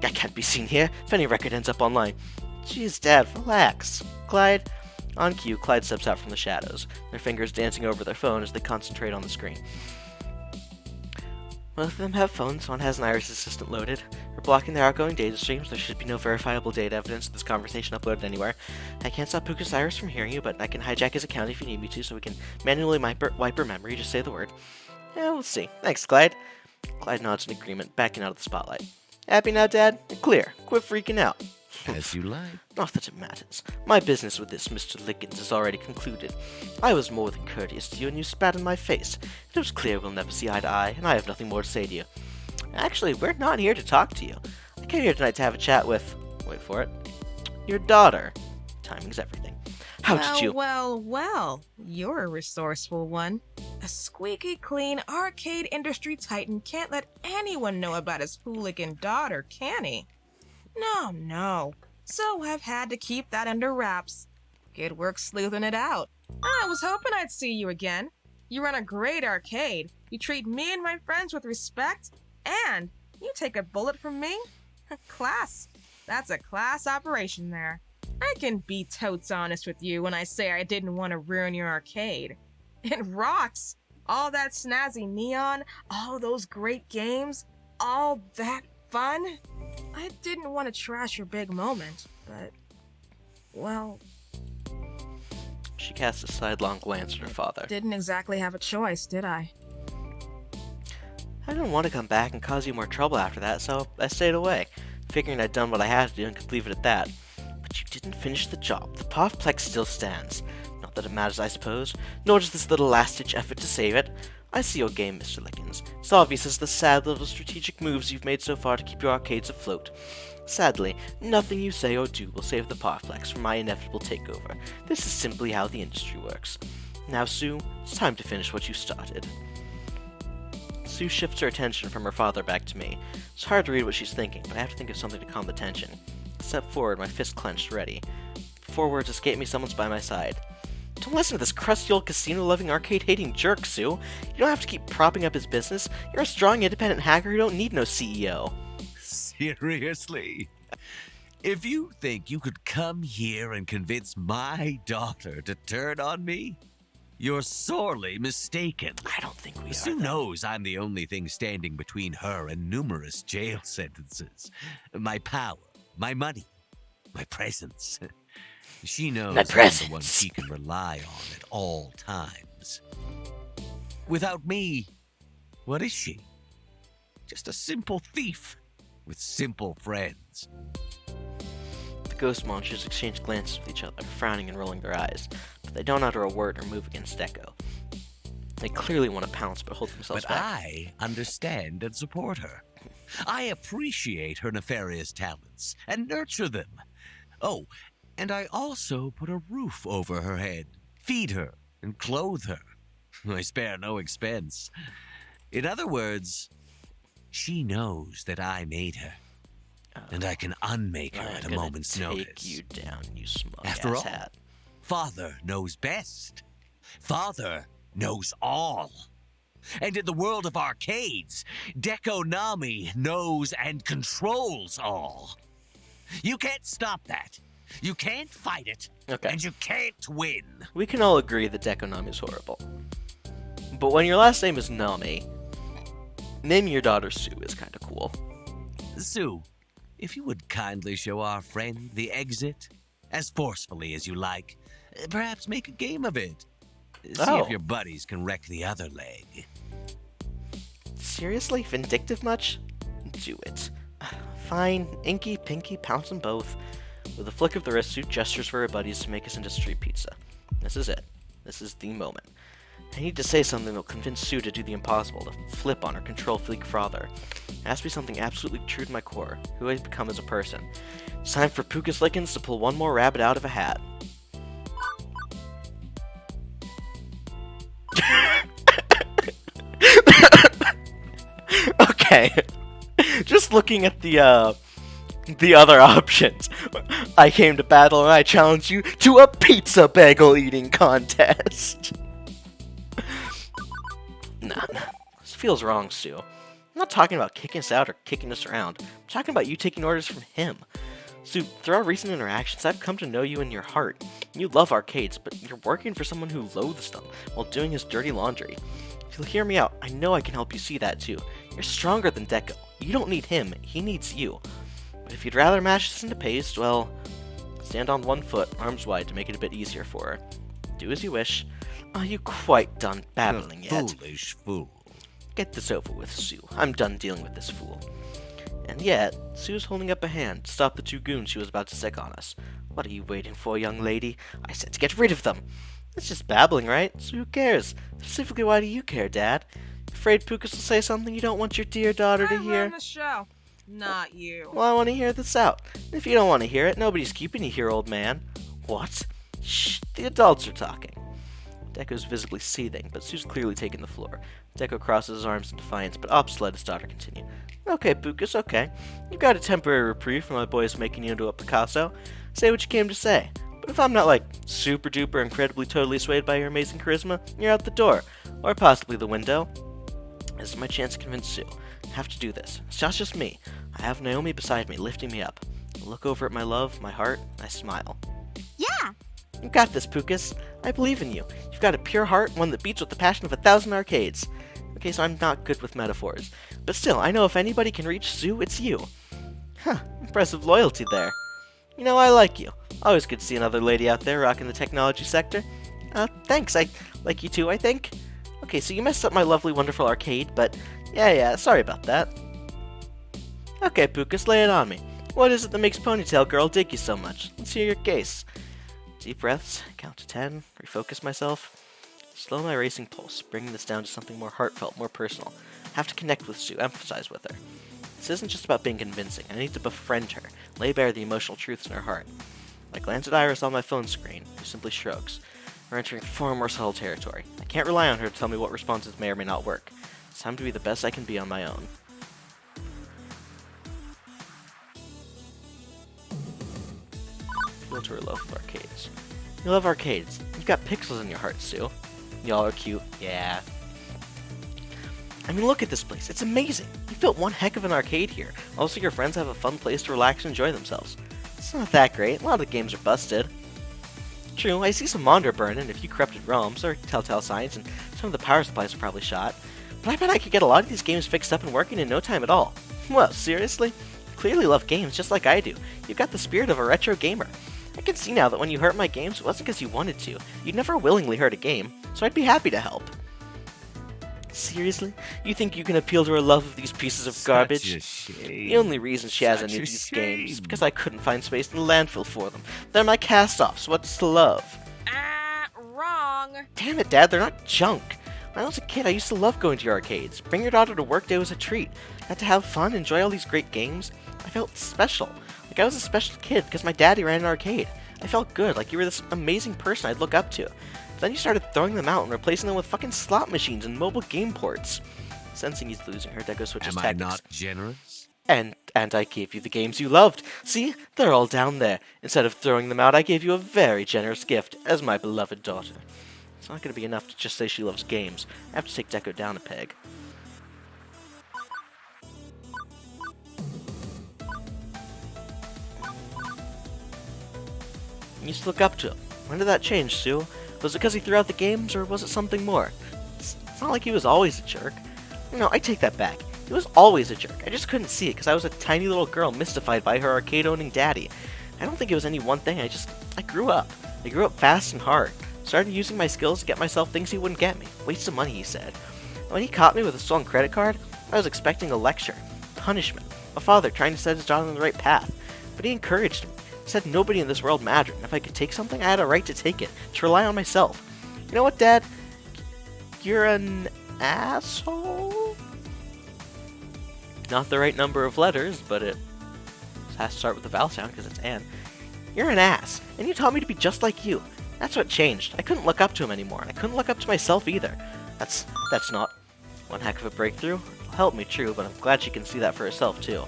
I can't be seen here. If any record ends up online. Jeez, Dad, relax. Clyde? On cue, Clyde steps out from the shadows, their fingers dancing over their phone as they concentrate on the screen. Both of them have phones. One has an Iris Assistant loaded. We're blocking their outgoing data streams. There should be no verifiable data evidence of this conversation uploaded anywhere. I can't stop Pucas Iris from hearing you, but I can hijack his account if you need me to, so we can manually wipe her memory. Just say the word. Yeah, we'll see. Thanks, Clyde. Clyde nods in agreement, backing out of the spotlight. Happy now, Dad? Clear. Quit freaking out. As you like. Not that it matters. My business with this Mr. Lickens is already concluded. I was more than courteous to you, and you spat in my face. It was clear we'll never see eye to eye, and I have nothing more to say to you. Actually, we're not here to talk to you. I came here tonight to have a chat with... wait for it. Your daughter. Timing's everything. How did you... Well, you're a resourceful one. A squeaky clean arcade industry titan can't let anyone know about his hooligan daughter, can he? No. So I've had to keep that under wraps. Good work sleuthing it out. I was hoping I'd see you again. You run a great arcade. You treat me and my friends with respect. And you take a bullet from me? Class. That's a class operation there. I can be totes honest with you when I say I didn't want to ruin your arcade. It rocks. All that snazzy neon, all those great games, all that fun. I didn't want to trash your big moment, but, well, She cast a sidelong glance at her father. didn't exactly have a choice, did I? I didn't want to come back and cause you more trouble after that, so I stayed away, figuring I'd done what I had to do and could leave it at that. But you didn't finish the job. The Parfplex still stands. Not that it matters, I suppose, nor does this little last-ditch effort to save it. I see your game, Mr. Lickens. It's obvious as the sad little strategic moves you've made so far to keep your arcades afloat. Sadly, nothing you say or do will save the Parfplex from my inevitable takeover. This is simply how the industry works. Now, Sue, it's time to finish what you started. Sue shifts her attention from her father back to me. It's hard to read what she's thinking, but I have to think of something to calm the tension. I step forward, my fist clenched, ready. Before words escape me, someone's by my side. Don't listen to this crusty old casino-loving, arcade-hating jerk, Sue. You don't have to keep propping up his business. You're a strong, independent hacker who don't need no CEO. Seriously? If you think you could come here and convince my daughter to turn on me, you're sorely mistaken. I don't think we Sue are, though. knows I'm the only thing standing between her and numerous jail sentences. My power, my money, my presence. She knows My I'm the one presence. she can rely on at all times. friends. Without me, what is she? Just a simple thief with simple friends. The ghost monsters exchange glances with each other, frowning and rolling their eyes, but they don't utter a word or move against Deco. They clearly want to pounce, but hold themselves But back. I understand and support her. I appreciate her nefarious talents and nurture them. Oh, and I also put a roof over her head, feed her, and clothe her. I spare no expense. In other words, she knows that I made her, and I can unmake her at a moment's notice. Take you down, you smug After ass all, hat. Father knows best. Father knows all. And in the world of arcades, Dekonami knows and controls all. You can't stop that. You can't fight it. Okay. And you can't win. We can all agree that Dekonami is horrible. But when your last name is Nami, naming your daughter Sue is kind of cool. Sue, if you would kindly show our friend the exit, as forcefully as you like, perhaps make a game of it. See Oh. if your buddies can wreck the other leg. Seriously? Vindictive much? Do it. Fine. Inky, Pinky, pounce them both. With a flick of the wrist, Sue gestures for her buddies to make us into street pizza. This is it. This is the moment. I need to say something that will convince Sue to do the impossible, to flip on her control freak father. It has to be something absolutely true to my core, who I've become as a person. It's time for Pucas Lickens to pull one more rabbit out of a hat. Okay. Just looking at the other options. I came to battle and I challenge you to a pizza bagel eating contest. Nah, this feels wrong, Sue. I'm not talking about kicking us out or kicking us around. I'm talking about you taking orders from him. Sue, through our recent interactions, I've come to know you in your heart. You love arcades, but you're working for someone who loathes them while doing his dirty laundry. If you'll hear me out, I know I can help you see that too. You're stronger than Deco. You don't need him, he needs you. But if you'd rather mash this into paste, well, stand on one foot, arms wide, to make it a bit easier for her. Do as you wish. Are you quite done babbling yet? Foolish fool. Get this over with, Sue. I'm done dealing with this fool. And yet, Sue's holding up a hand to stop the two goons she was about to sick on us. What are you waiting for, young lady? I said to get rid of them. It's just babbling, right? So who cares? Specifically, why do you care, Dad? Afraid Pucas will say something you don't want your dear daughter to I hear? run the show, not you. Well, I want to hear this out. If you don't want to hear it, nobody's keeping you here, old man. What? Shh, the adults are talking. Deco's visibly seething, but Sue's clearly taking the floor. Deco crosses his arms in defiance, but opts let his daughter continue. Okay, Pucas, okay. You've got a temporary reprieve from my boys making you into a Picasso. Say what you came to say. But if I'm not, like, super duper incredibly totally swayed by your amazing charisma, you're out the door. Or possibly the window. This is my chance to convince Sue. I have to do this. It's not just me. I have Naomi beside me, lifting me up. I look over at my love, my heart, and I smile. Yeah, You got this, Pucas. I believe in you. You've got a pure heart, one that beats with the passion of 1,000 arcades. Okay, so I'm not good with metaphors. But still, I know if anybody can reach Sue, it's you. Huh, impressive loyalty there. You know, I like you. Always good to see another lady out there rocking the technology sector. Thanks. I like you too, I think. Okay, so you messed up my lovely, wonderful arcade, but yeah, sorry about that. Okay, Pucas, lay it on me. What is it that makes Ponytail Girl dig you so much? Let's hear your case. Deep breaths, count to 10, refocus myself. Slow my racing pulse, bringing this down to something more heartfelt, more personal. I have to connect with Sue, empathize with her. This isn't just about being convincing. I need to befriend her, lay bare the emotional truths in her heart. I glance at Iris on my phone screen, who simply shrugs. We're entering far more subtle territory. I can't rely on her to tell me what responses may or may not work. It's time to be the best I can be on my own. Appeal to her love of arcades. You love arcades. You've got pixels in your heart, Sue. Y'all are cute. Yeah. I mean, look at this place. It's amazing. You've built one heck of an arcade here. Also, your friends have a fun place to relax and enjoy themselves. It's not that great. A lot of the games are busted. True, I see some monitor burning, a few corrupted ROMs, or telltale signs, and some of the power supplies are probably shot. But I bet I could get a lot of these games fixed up and working in no time at all. Well, seriously? You clearly love games just like I do. You've got the spirit of a retro gamer. I can see now that when you hurt my games, it wasn't because you wanted to. You'd never willingly hurt a game. so I'd be happy to help. Seriously? You think you can appeal to her love of these pieces of garbage? Such a shame. The only reason she has Such any a of these games is shame. because I couldn't find space in the landfill for them. They're my cast-offs, what's to love? Wrong. Damn it, Dad, they're not junk. When I was a kid, I used to love going to your arcades. Bring your daughter to work day was a treat. Got to have fun, enjoy all these great games. I felt special. Like I was a special kid because my daddy ran an arcade. I felt good, like you were this amazing person I'd look up to. Then you started throwing them out and replacing them with fucking slot machines and mobile game ports. Sensing he's losing her, Deco switches Am I tactics. not generous? And I gave you the games you loved. See? They're all down there. Instead of throwing them out, I gave you a very generous gift as my beloved daughter. It's not going to be enough to just say she loves games. I have to take Deco down a peg. You used to look up to him. When did that change, Sue? Was it because he threw out the games, or was it something more? It's not like he was always a jerk. No, I take that back. He was always a jerk. I just couldn't see it because I was a tiny little girl mystified by her arcade-owning daddy. I don't think it was any one thing. I grew up. I grew up fast and hard. Started using my skills to get myself things he wouldn't get me. Waste of money, he said. When he caught me with a stolen credit card, I was expecting a lecture, punishment, a father trying to set his daughter on the right path. But he encouraged me. Said nobody in this world mattered, and if I could take something, I had a right to take it, to rely on myself. You know what, Dad? You're an asshole? Not the right number of letters, but it has to start with the vowel sound because it's an. You're an ass, and you taught me to be just like you. That's what changed. I couldn't look up to him anymore, and I couldn't look up to myself either. That's not one heck of a breakthrough. It'll help me, true, but I'm glad she can see that for herself, too.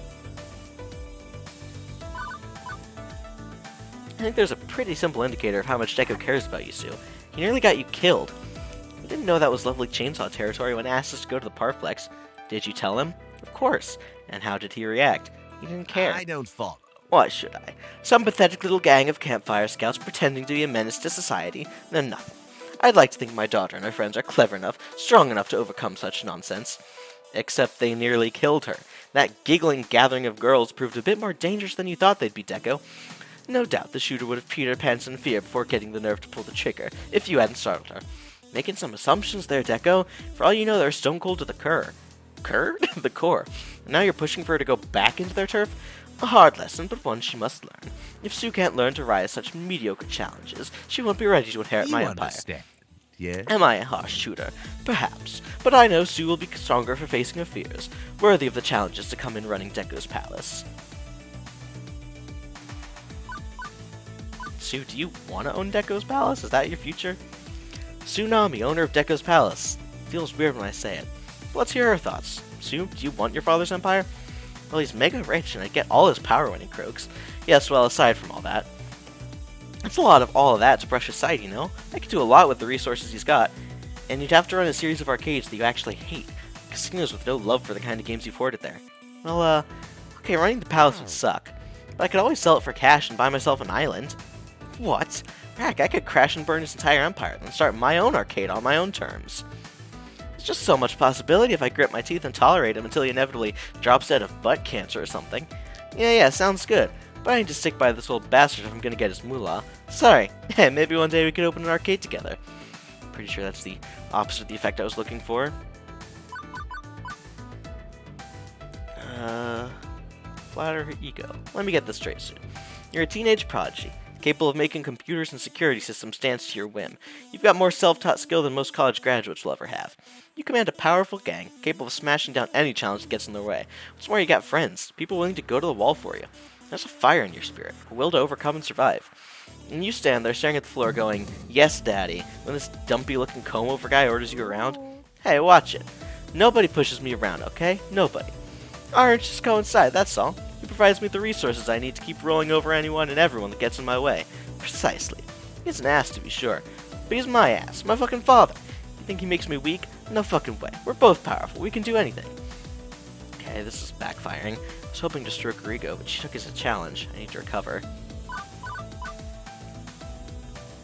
I think there's a pretty simple indicator of how much Deco cares about you, Sue. He nearly got you killed. You didn't know that was lovely chainsaw territory when asked us to go to the Parkplex. Did you tell him? Of course. And how did he react? He didn't care. I don't follow. Why should I? Some pathetic little gang of campfire scouts pretending to be a menace to society, then nothing. I'd like to think my daughter and her friends are clever enough, strong enough to overcome such nonsense. Except they nearly killed her. That giggling gathering of girls proved a bit more dangerous than you thought they'd be, Deco. No doubt the shooter would have peed her pants in fear before getting the nerve to pull the trigger, if you hadn't startled her. Making some assumptions there, Deco. For all you know, they're stone cold to the core. The core. And now you're pushing for her to go back into their turf? A hard lesson, but one she must learn. If Sue can't learn to rise such mediocre challenges, she won't be ready to inherit my empire. Understand, yes? Am I a harsh shooter? Perhaps. But I know Sue will be stronger for facing her fears, worthy of the challenges to come in running Deco's palace. Sue, do you want to own Deco's palace? Is that your future? Tsunami, owner of Deco's palace. Feels weird when I say it. Let's hear her thoughts. Sue, do you want your father's empire? Well, he's mega rich, and I'd get all his power when he croaks. Yes, well, aside from all that. It's a lot of all of that to brush aside, you know? I could do a lot with the resources he's got. And you'd have to run a series of arcades that you actually hate. Casinos with no love for the kind of games you've hoarded there. Well, okay, running the palace would suck. But I could always sell it for cash and buy myself an island. What? Heck, I could crash and burn his entire empire and start my own arcade on my own terms. There's just so much possibility if I grit my teeth and tolerate him until he inevitably drops dead of butt cancer or something. Yeah, sounds good. But I need to stick by this old bastard if I'm gonna get his moolah. Sorry. Maybe one day we could open an arcade together. Pretty sure that's the opposite of the effect I was looking for. Flatter her ego. Let me get this straight, Sue. You're a teenage prodigy, capable of making computers and security systems dance to your whim. You've got more self-taught skill than most college graduates will ever have. You command a powerful gang, capable of smashing down any challenge that gets in their way. What's more, you got friends, people willing to go to the wall for you. There's a fire in your spirit, a will to overcome and survive. And you stand there staring at the floor going, "Yes, Daddy," when this dumpy-looking comb-over guy orders you around. Hey, watch it. Nobody pushes me around, okay? Nobody. Orange just coincide, that's all. He provides me with the resources I need to keep rolling over anyone and everyone that gets in my way. Precisely. He's an ass, to be sure. But he's my ass, my fucking father. You think he makes me weak? No fucking way. We're both powerful. We can do anything. Okay, this is backfiring. I was hoping to stroke her ego, but she took it as a challenge. I need to recover.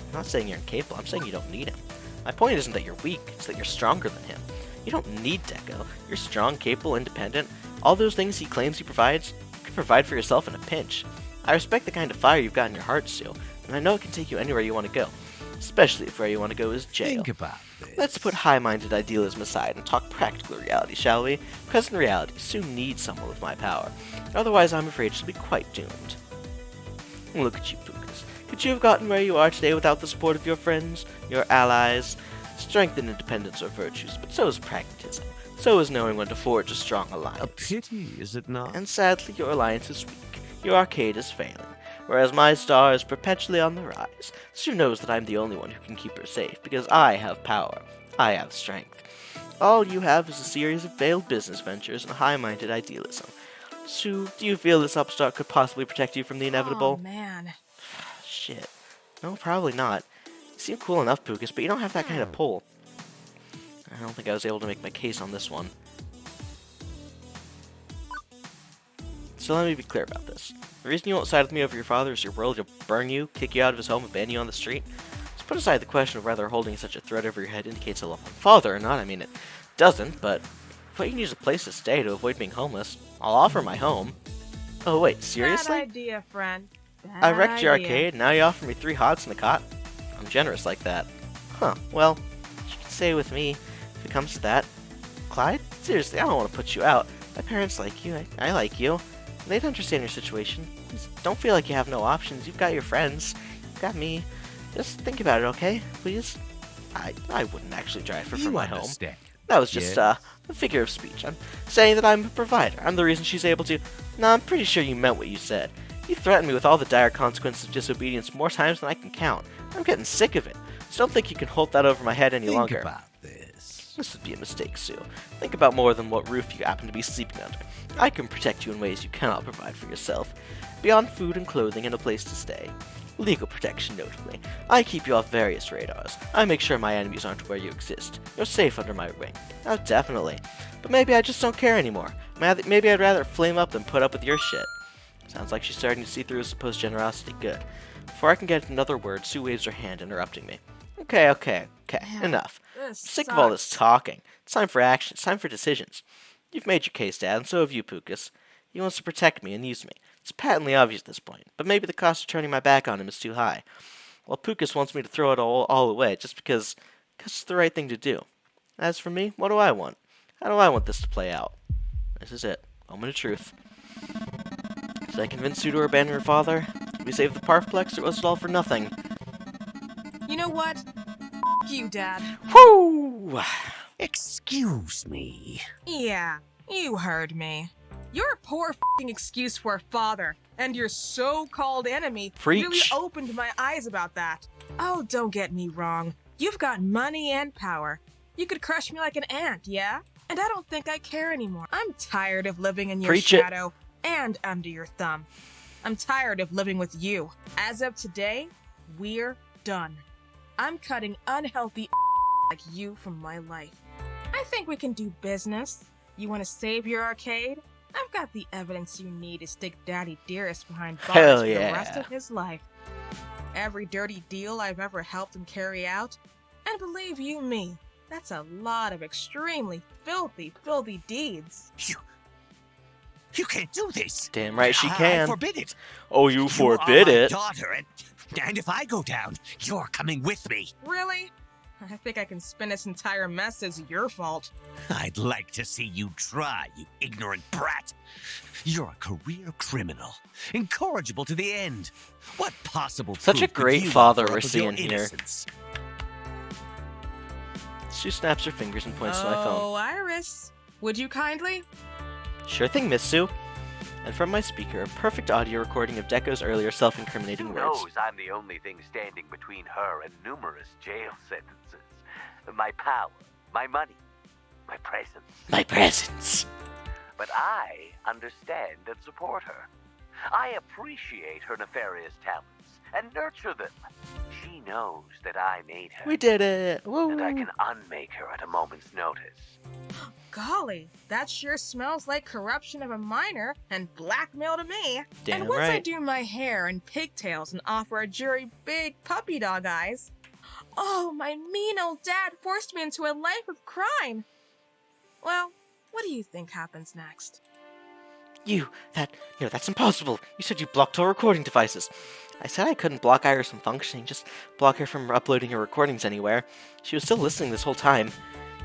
I'm not saying you're incapable. I'm saying you don't need him. My point isn't that you're weak. It's that you're stronger than him. You don't need Deco. You're strong, capable, independent. All those things he claims he provides, you can provide for yourself in a pinch. I respect the kind of fire you've got in your heart, Sue, and I know it can take you anywhere you want to go. especially if where you want to go is jail. Think about this. Let's put high-minded idealism aside and talk practical reality, shall we? Because in reality, Sue needs someone with my power. Otherwise, I'm afraid she'll be quite doomed. Look at you, Pucas. Could you have gotten where you are today without the support of your friends, your allies? Strength and independence are virtues, but so is pragmatism. So is knowing when to forge a strong alliance. A pity, is it not? And sadly, your alliance is weak. Your arcade is failing. Whereas my star is perpetually on the rise. Sue knows that I'm the only one who can keep her safe, because I have power. I have strength. All you have is a series of failed business ventures and high-minded idealism. Sue, do you feel this upstart could possibly protect you from the inevitable? Oh, man. Shit. No, probably not. You seem cool enough, Pucas, but you don't have that kind of pull. I don't think I was able to make my case on this one. So let me be clear about this. The reason you won't side with me over your father is your world will burn you, kick you out of his home, abandon you on the street. Let's put aside the question of whether holding such a threat over your head indicates a love on father or not. I mean, it doesn't, but if what you need is a place to stay to avoid being homeless, I'll offer my home. Oh wait, seriously? Bad idea, friend. Bad I wrecked your idea. arcade, now you offer me 3 hots and a cot? I'm generous like that. Huh, well, you can stay with me if it comes to that. Clyde? Seriously, I don't want to put you out. My parents like you, I like you. They'd understand your situation. Just don't feel like you have no options. You've got your friends. You've got me. Just think about it, okay? Please? I wouldn't actually drive her from my home. understand. That was just, Yes. a figure of speech. I'm saying that I'm a provider. I'm the reason she's able to... No, I'm pretty sure you meant what you said. You threatened me with all the dire consequences of disobedience more times than I can count. I'm getting sick of it. So don't think you can hold that over my head any Think longer. about this. This would be a mistake, Sue. Think about more than what roof you happen to be sleeping under. I can protect you in ways you cannot provide for yourself. Beyond food and clothing and a place to stay. Legal protection, notably. I keep you off various radars. I make sure my enemies aren't where you exist. You're safe under my wing. Oh, definitely. But maybe I just don't care anymore. Maybe I'd rather flame up than put up with your shit. Sounds like she's starting to see through his supposed generosity. Good. Before I can get another word, Sue waves her hand, interrupting me. Okay. Man, Enough. This Sick of all this sucks. talking. It's time for action. It's time for decisions. You've made your case, Dad, and so have you, Pucas. He wants to protect me and use me. It's patently obvious at this point, but maybe the cost of turning my back on him is too high. Well, Pucas wants me to throw it all away just because it's the right thing to do. As for me, what do I want? How do I want this to play out? This is it. Moment of truth. Did I convince you to abandon her father? Did we save the Parkplex, or was it all for nothing? You know what? You, Dad. Whoo! Excuse me. Yeah, you heard me. Your poor f***ing excuse for a father and your so-called enemy really Preach. opened my eyes about that. Oh, don't get me wrong. You've got money and power. You could crush me like an ant, yeah? And I don't think I care anymore. I'm tired of living in your Preach it. shadow and under your thumb. I'm tired of living with you. As of today, we're done. I'm cutting unhealthy like you from my life. I think we can do business. You want to save your arcade? I've got the evidence you need to stick Daddy Dearest behind bars Hell for yeah. the rest of his life. Every dirty deal I've ever helped him carry out. And believe you me, that's a lot of extremely filthy deeds. You can't do this. Damn right she I can. forbid it. Oh, you You forbid are my it. daughter, and if I go down, you're coming with me. Really? I think I can spin this entire mess as your fault. I'd like to see you try, you ignorant brat. You're a career criminal, incorrigible to the end. What possible Such a proof could great you father offer we're up of your seeing here. innocence? Sue snaps her fingers and points to my phone. Oh, Iris, would you kindly? Sure thing, Miss Sue. And from my speaker, a perfect audio recording of Deco's earlier self-incriminating Who words. knows I'm the only thing standing between her and numerous jail sentences. My power, my money, my presence. My presence. But I understand and support her. I appreciate her nefarious talents and nurture them. She knows that I made her. We did it. Woo. And I can unmake her at a moment's notice. Golly, that sure smells like corruption of a minor and blackmail to me. Damn and once I right. do my hair in pigtails and offer a jury big puppy dog eyes, oh, my mean old dad forced me into a life of crime. Well, what do you think happens next? That's impossible. You said you blocked all recording devices. I said I couldn't block Iris from functioning, just block her from uploading her recordings anywhere. She was still listening this whole time.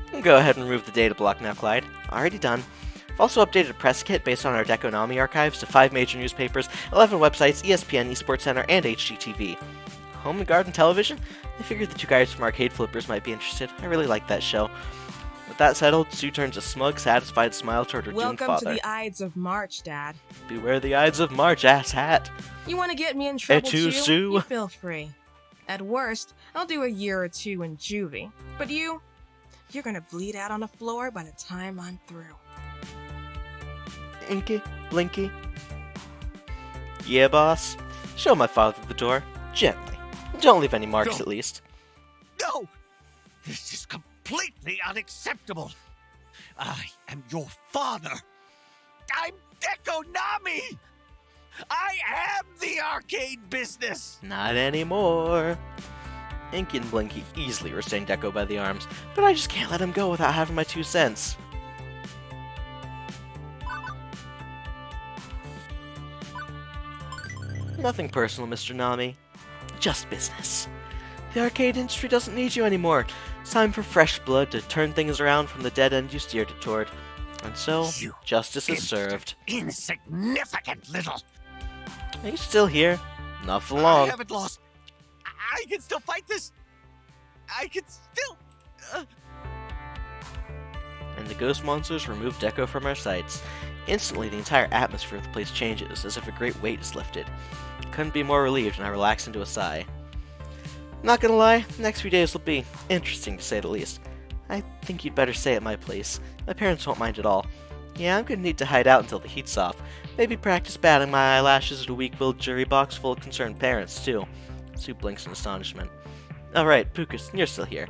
You can go ahead and remove the data block now, Clyde. Already done. I've also updated a press kit based on our Dekonami archives to 5 major newspapers, 11 websites, ESPN, Esports Center, and HGTV. Home and Garden Television? I figured the two guys from Arcade Flippers might be interested. I really like that show. With that settled, Sue turns a smug, satisfied smile toward her doomed Welcome father. to the Ides of March, Dad. Beware the Ides of March, asshat. You want to get me in trouble too, too? Sue. You feel free. At worst, I'll do a year or 2 in juvie. But you're gonna bleed out on the floor by the time I'm through. Inky, Blinky. Yeah, boss. Show my father the door. Gently. Don't leave any marks, No. at least. No! This is completely unacceptable. I am your father. I'm Dekonami. I am the arcade business. Not anymore. Inky and Blinky easily restrained Deco by the arms, but I just can't let him go without having my 2 cents. Nothing personal, Mr. Nami. Just business. The arcade industry doesn't need you anymore. It's time for fresh blood to turn things around from the dead end you steered it toward. And so, You justice is served. Insignificant little. Are you still here? Not for I long. haven't lost. I can still fight this. I can still. And the ghost monsters remove Deco from our sights. Instantly, the entire atmosphere of the place changes, as if a great weight is lifted. Couldn't be more relieved, and I relax into a sigh. Not gonna lie, the next few days will be interesting, to say the least. I think you'd better stay at my place. My parents won't mind at all. Yeah, I'm gonna need to hide out until the heat's off. Maybe practice batting my eyelashes at a weak-willed jury box full of concerned parents, too. Sue blinks in astonishment. Alright, Pucas, you're still here.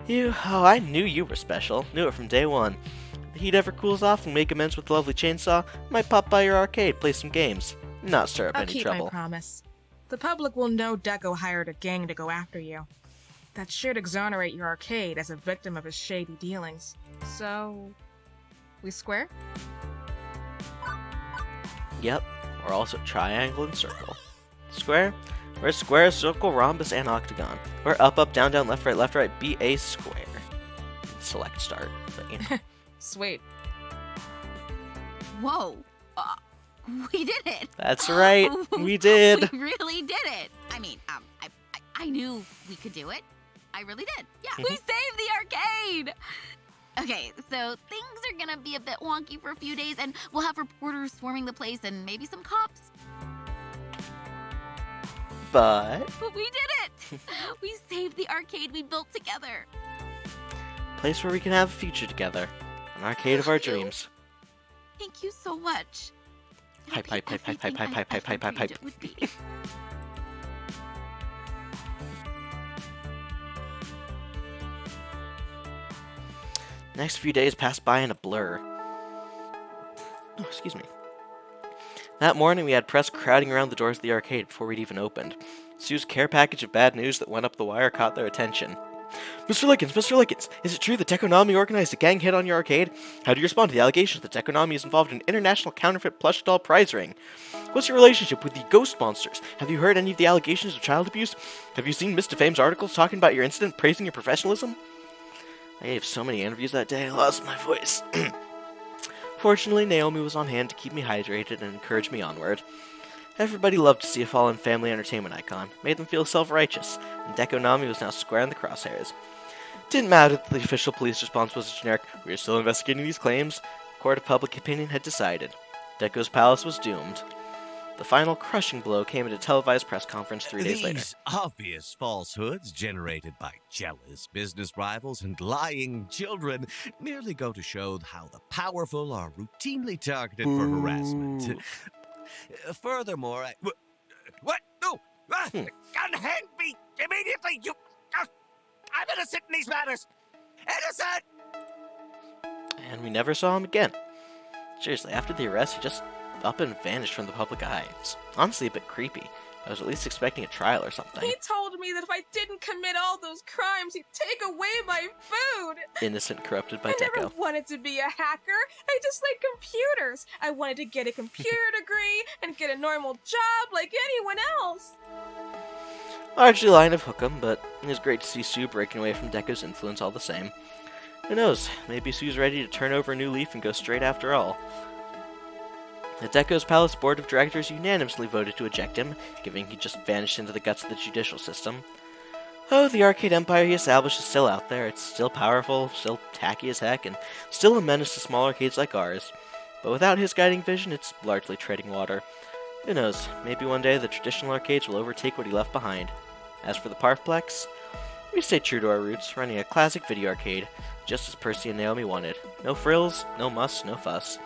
I knew you were special. Knew it from day one. If the heat ever cools off and make amends with the lovely chainsaw, I might pop by your arcade, play some games. Not stir up I'll any keep trouble. my promise. The public will know Deco hired a gang to go after you. That should exonerate your arcade as a victim of his shady dealings. So, we square? Yep, or also triangle and circle. Square? We're square, circle, rhombus, and octagon. We're up, up, down, down, left, right, be a square. Select start, but you know. Sweet. Whoa. We did it. That's right, we did. We really did it. I mean, I knew we could do it. I really did. Yeah, we saved the arcade. Okay, so things are gonna be a bit wonky for a few days, and we'll have reporters swarming the place and maybe some cops. But But we did it. We saved the arcade we built together. place where we can have a future together. An arcade of our Thank you. dreams. Thank you so much. Hype, It'll be hype, hype, hype, everything hype, hype, I hype, hype, ever hype, dreamed hype. it would be. Next few days passed by in a blur. Oh, excuse me. That morning, we had press crowding around the doors of the arcade before we'd even opened. Sue's care package of bad news that went up the wire caught their attention. Mr. Lickens, is it true that Dekonami organized a gang hit on your arcade? How do you respond to the allegations that Dekonami is involved in an international counterfeit plush doll prize ring? What's your relationship with the ghost monsters? Have you heard any of the allegations of child abuse? Have you seen Miss Defame's articles talking about your incident, praising your professionalism? I gave so many interviews that day, I lost my voice. Fortunately, Naomi was on hand to keep me hydrated and encourage me onward. Everybody loved to see a fallen family entertainment icon, made them feel self-righteous, and Dekonami was now square in the crosshairs. Didn't matter that the official police response was generic, we are still investigating these claims. The court of public opinion had decided. Deco's palace was doomed. The final crushing blow came at a televised press conference 3 days later. These obvious falsehoods generated by jealous business rivals and lying children merely go to show how the powerful are routinely targeted for harassment. Furthermore, what? No! Unhand me immediately! You! I'm innocent in these matters! Innocent! And we never saw him again. Seriously, after the arrest, he just up and vanished from the public eye. It's honestly a bit creepy. I was at least expecting a trial or something. He told me that if I didn't commit all those crimes, he'd take away my food. innocent corrupted by I never Deco. wanted to be a hacker. I just like computers. I wanted to get a computer degree and get a normal job like anyone else. Largely a line of hook 'em, but it was great to see Sue breaking away from Deco's influence all the same. Who knows, maybe Sue's ready to turn over a new leaf and go straight after all. The Deco's Palace Board of Directors unanimously voted to eject him, given he just vanished into the guts of the judicial system. Oh, the arcade empire he established is still out there. It's still powerful, still tacky as heck, and still a menace to small arcades like ours. But without his guiding vision, it's largely treading water. Who knows, maybe one day the traditional arcades will overtake what he left behind. As for the Parfplex, we stayed true to our roots, running a classic video arcade, just as Percy and Naomi wanted. No frills, no muss, no fuss.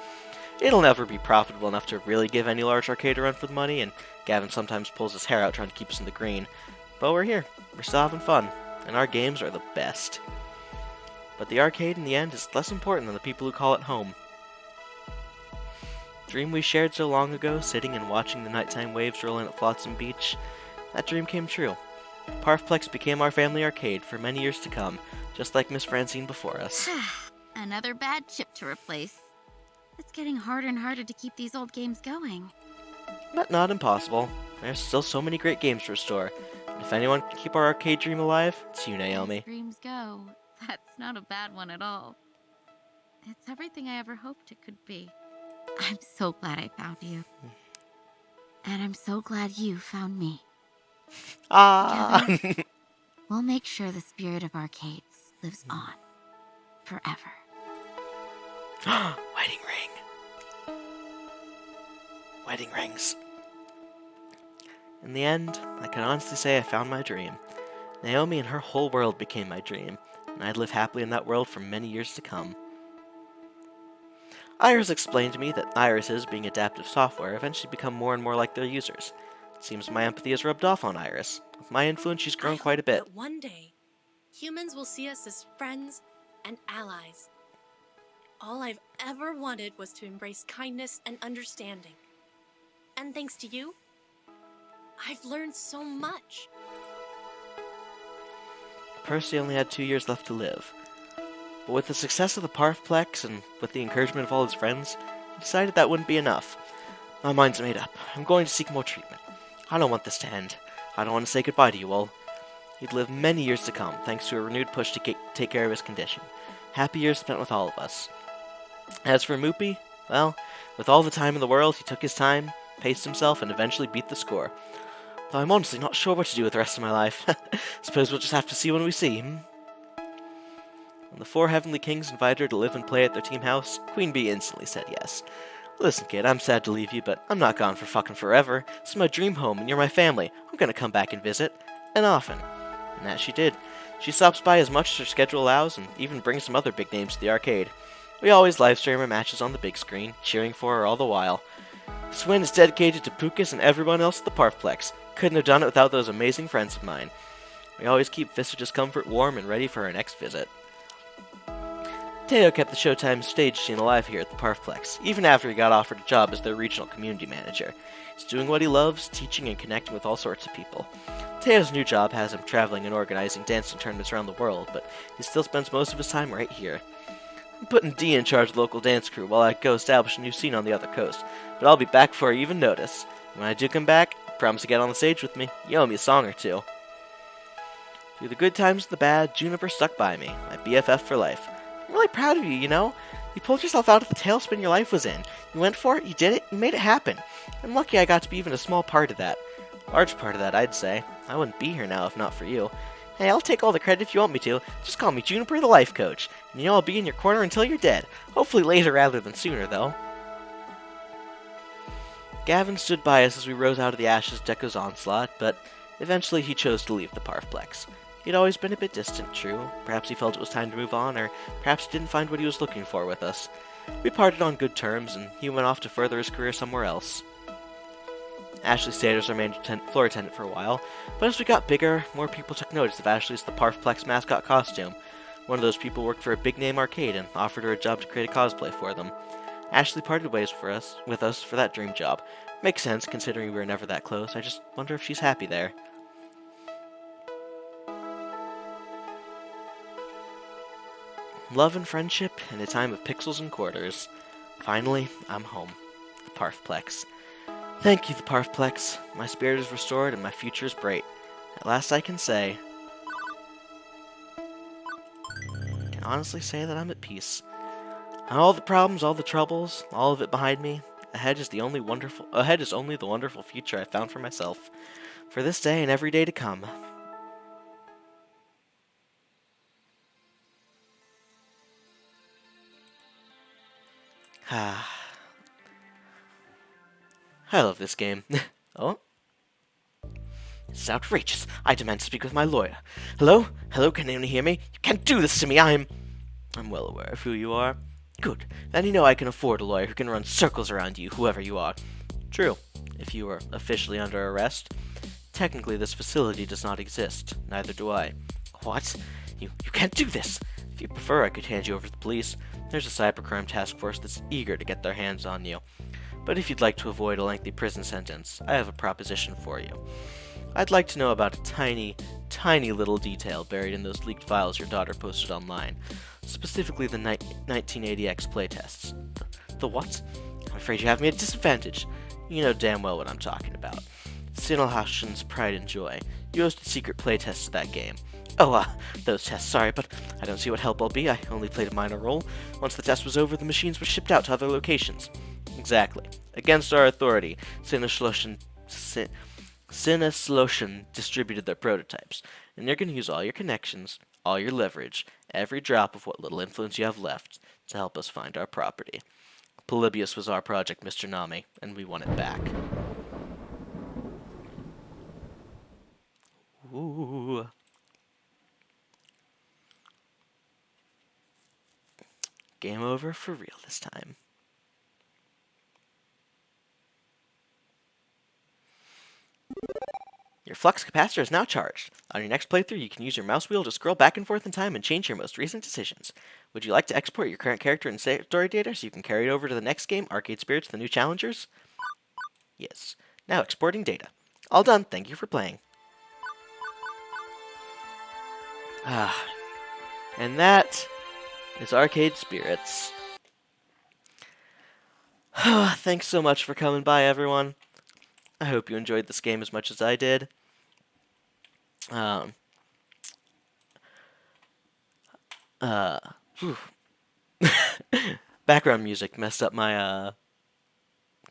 It'll never be profitable enough to really give any large arcade a run for the money, and Gavin sometimes pulls his hair out trying to keep us in the green. But we're here, we're still having fun, and our games are the best. But the arcade, in the end, is less important than the people who call it home. Dream we shared so long ago, sitting and watching the nighttime waves roll in at Flotsam Beach, that dream came true. Parfplex became our family arcade for many years to come, just like Miss Francine before us. Another bad chip to replace. It's getting harder and harder to keep these old games going. But not impossible. There's still so many great games to restore. And if anyone can keep our arcade dream alive, it's you, Naomi. As dreams go, that's not a bad one at all. It's everything I ever hoped it could be. I'm so glad I found you. And I'm so glad you found me. Ah! We'll make sure the spirit of arcades lives on forever. Wedding ring. Wedding rings. In the end, I can honestly say I found my dream. Naomi and her whole world became my dream, and I'd live happily in that world for many years to come. Iris explained to me that irises, being adaptive software, eventually become more and more like their users. It seems my empathy has rubbed off on Iris. With my influence, she's grown quite a bit. That one day, humans will see us as friends and allies. All I've ever wanted was to embrace kindness and understanding. And thanks to you, I've learned so much. Percy only had 2 years left to live. But with the success of the Parfplex and with the encouragement of all his friends, he decided that wouldn't be enough. My mind's made up. I'm going to seek more treatment. I don't want this to end. I don't want to say goodbye to you all. He'd live many years to come, thanks to a renewed push to take care of his condition. Happy years spent with all of us. As for Moopy, well, with all the time in the world, he took his time, paced himself, and eventually beat the score. Though I'm honestly not sure what to do with the rest of my life. Suppose we'll just have to see when we see him. When the 4 Heavenly Kings invited her to live and play at their team house, Queen Bee instantly said yes. Listen, kid, I'm sad to leave you, but I'm not gone for fucking forever. This is my dream home, and you're my family. I'm gonna come back and visit. And often. And that she did. She stops by as much as her schedule allows, and even brings some other big names to the arcade. We always livestream our matches on the big screen, cheering for her all the while. This win is dedicated to Pucas and everyone else at the Parfplex. Couldn't have done it without those amazing friends of mine. We always keep Visage's comfort warm and ready for her next visit. Teo kept the Showtime stage scene alive here at the Parfplex, even after he got offered a job as their regional community manager. He's doing what he loves, teaching and connecting with all sorts of people. Teo's new job has him traveling and organizing dancing tournaments around the world, but he still spends most of his time right here. I'm putting D in charge of the local dance crew while I go establish a new scene on the other coast, but I'll be back before you even notice. When I do come back, promise to get on the stage with me. You owe me a song or two. Through the good times and the bad, Juniper stuck by me, my BFF for life. I'm really proud of you, you know? You pulled yourself out of the tailspin your life was in. You went for it, you did it, you made it happen. I'm lucky I got to be even a small part of that. Large part of that, I'd say. I wouldn't be here now if not for you. Hey, I'll take all the credit if you want me to. Just call me Juniper the Life Coach. And you know I'll be in your corner until you're dead. Hopefully later rather than sooner, though. Gavin stood by us as we rose out of the ashes of Deco's onslaught, but eventually he chose to leave the Parfplex. He'd always been a bit distant, true. Perhaps he felt it was time to move on, or perhaps he didn't find what he was looking for with us. We parted on good terms, and he went off to further his career somewhere else. Ashley stayed as our main floor attendant for a while, but as we got bigger, more people took notice of Ashley's the Parfplex mascot costume. One of those people worked for a big-name arcade and offered her a job to create a cosplay for them. Ashley parted ways with us for that dream job. Makes sense, considering we were never that close. I just wonder if she's happy there. love and friendship in a time of pixels and quarters. Finally, I'm home. The Parfplex. Thank you, the Parfplex. My spirit is restored and my future is bright. At last I can honestly say that I'm at peace. And all the problems, all the troubles, all of it behind me, ahead is only the wonderful future I found for myself. For this day and every day to come. I love this game. Oh? This is outrageous. I demand to speak with my lawyer. Hello? Hello, can anyone hear me? You can't do this to me, I'm well aware of who you are. Good. Then you know I can afford a lawyer who can run circles around you, whoever you are. True. If you are officially under arrest. Technically, this facility does not exist. Neither do I. What? You can't do this! If you prefer, I could hand you over to the police. There's a cybercrime task force that's eager to get their hands on you. But if you'd like to avoid a lengthy prison sentence, I have a proposition for you. I'd like to know about a tiny, tiny little detail buried in those leaked files your daughter posted online. Specifically the 1980X playtests. The what? I'm afraid you have me at a disadvantage. You know damn well what I'm talking about. Sinelhashen's Pride and Joy. You hosted secret playtests of that game. Oh, those tests, sorry, but I don't see what help I'll be. I only played a minor role. Once the test was over, the machines were shipped out to other locations. Exactly. Against our authority, Sinelhashen distributed their prototypes, and you're going to use all your connections, all your leverage, every drop of what little influence you have left to help us find our property. Polybius was our project, Mr. Nami, and we want it back. Ooh. Game over for real this time. Your flux capacitor is now charged. On your next playthrough, you can use your mouse wheel to scroll back and forth in time and change your most recent decisions. Would you like to export your current character and story data so you can carry it over to the next game, Arcade Spirits: The New Challengers? Yes. Now exporting data. All done. Thank you for playing. And that is Arcade Spirits. Thanks so much for coming by, everyone. I hope you enjoyed this game as much as I did. Background music messed up my,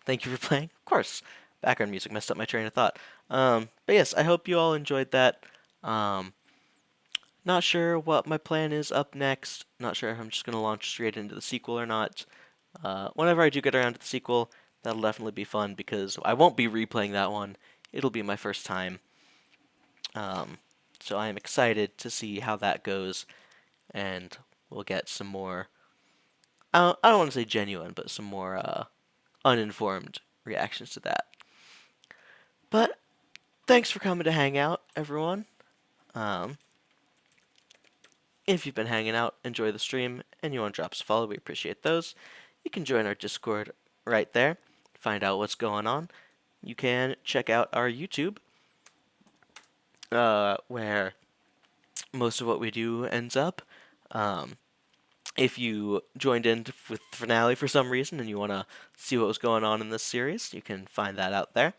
thank you for playing. Of course, background music messed up my train of thought. But yes, I hope you all enjoyed that. Not sure what my plan is up next. Not sure if I'm just going to launch straight into the sequel or not. Whenever I do get around to the sequel, that'll definitely be fun because I won't be replaying that one. It'll be my first time. So I am excited to see how that goes, and we'll get some more, I don't want to say genuine, but some more uninformed reactions to that. But thanks for coming to hang out, everyone. If you've been hanging out, enjoy the stream, and you want to drop us a follow, we appreciate those. You can join our Discord right there, find out what's going on. You can check out our YouTube, where most of what we do ends up. If you joined in with the finale for some reason and you want to see what was going on in this series, you can find that out there.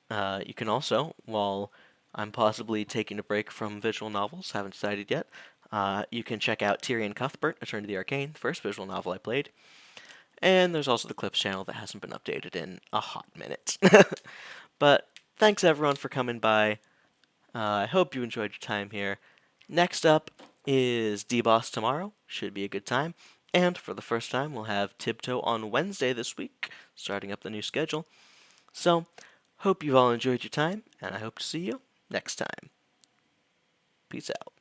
You can also, while I'm possibly taking a break from visual novels, haven't decided yet, you can check out Tyrion Cuthbert, Return to the Arcane, the first visual novel I played. And there's also the Clips channel that hasn't been updated in a hot minute. But thanks everyone for coming by. I hope you enjoyed your time here. Next up is D-Boss tomorrow. Should be a good time. And for the first time, we'll have Tiptoe on Wednesday this week, starting up the new schedule. So, hope you've all enjoyed your time, and I hope to see you next time. Peace out.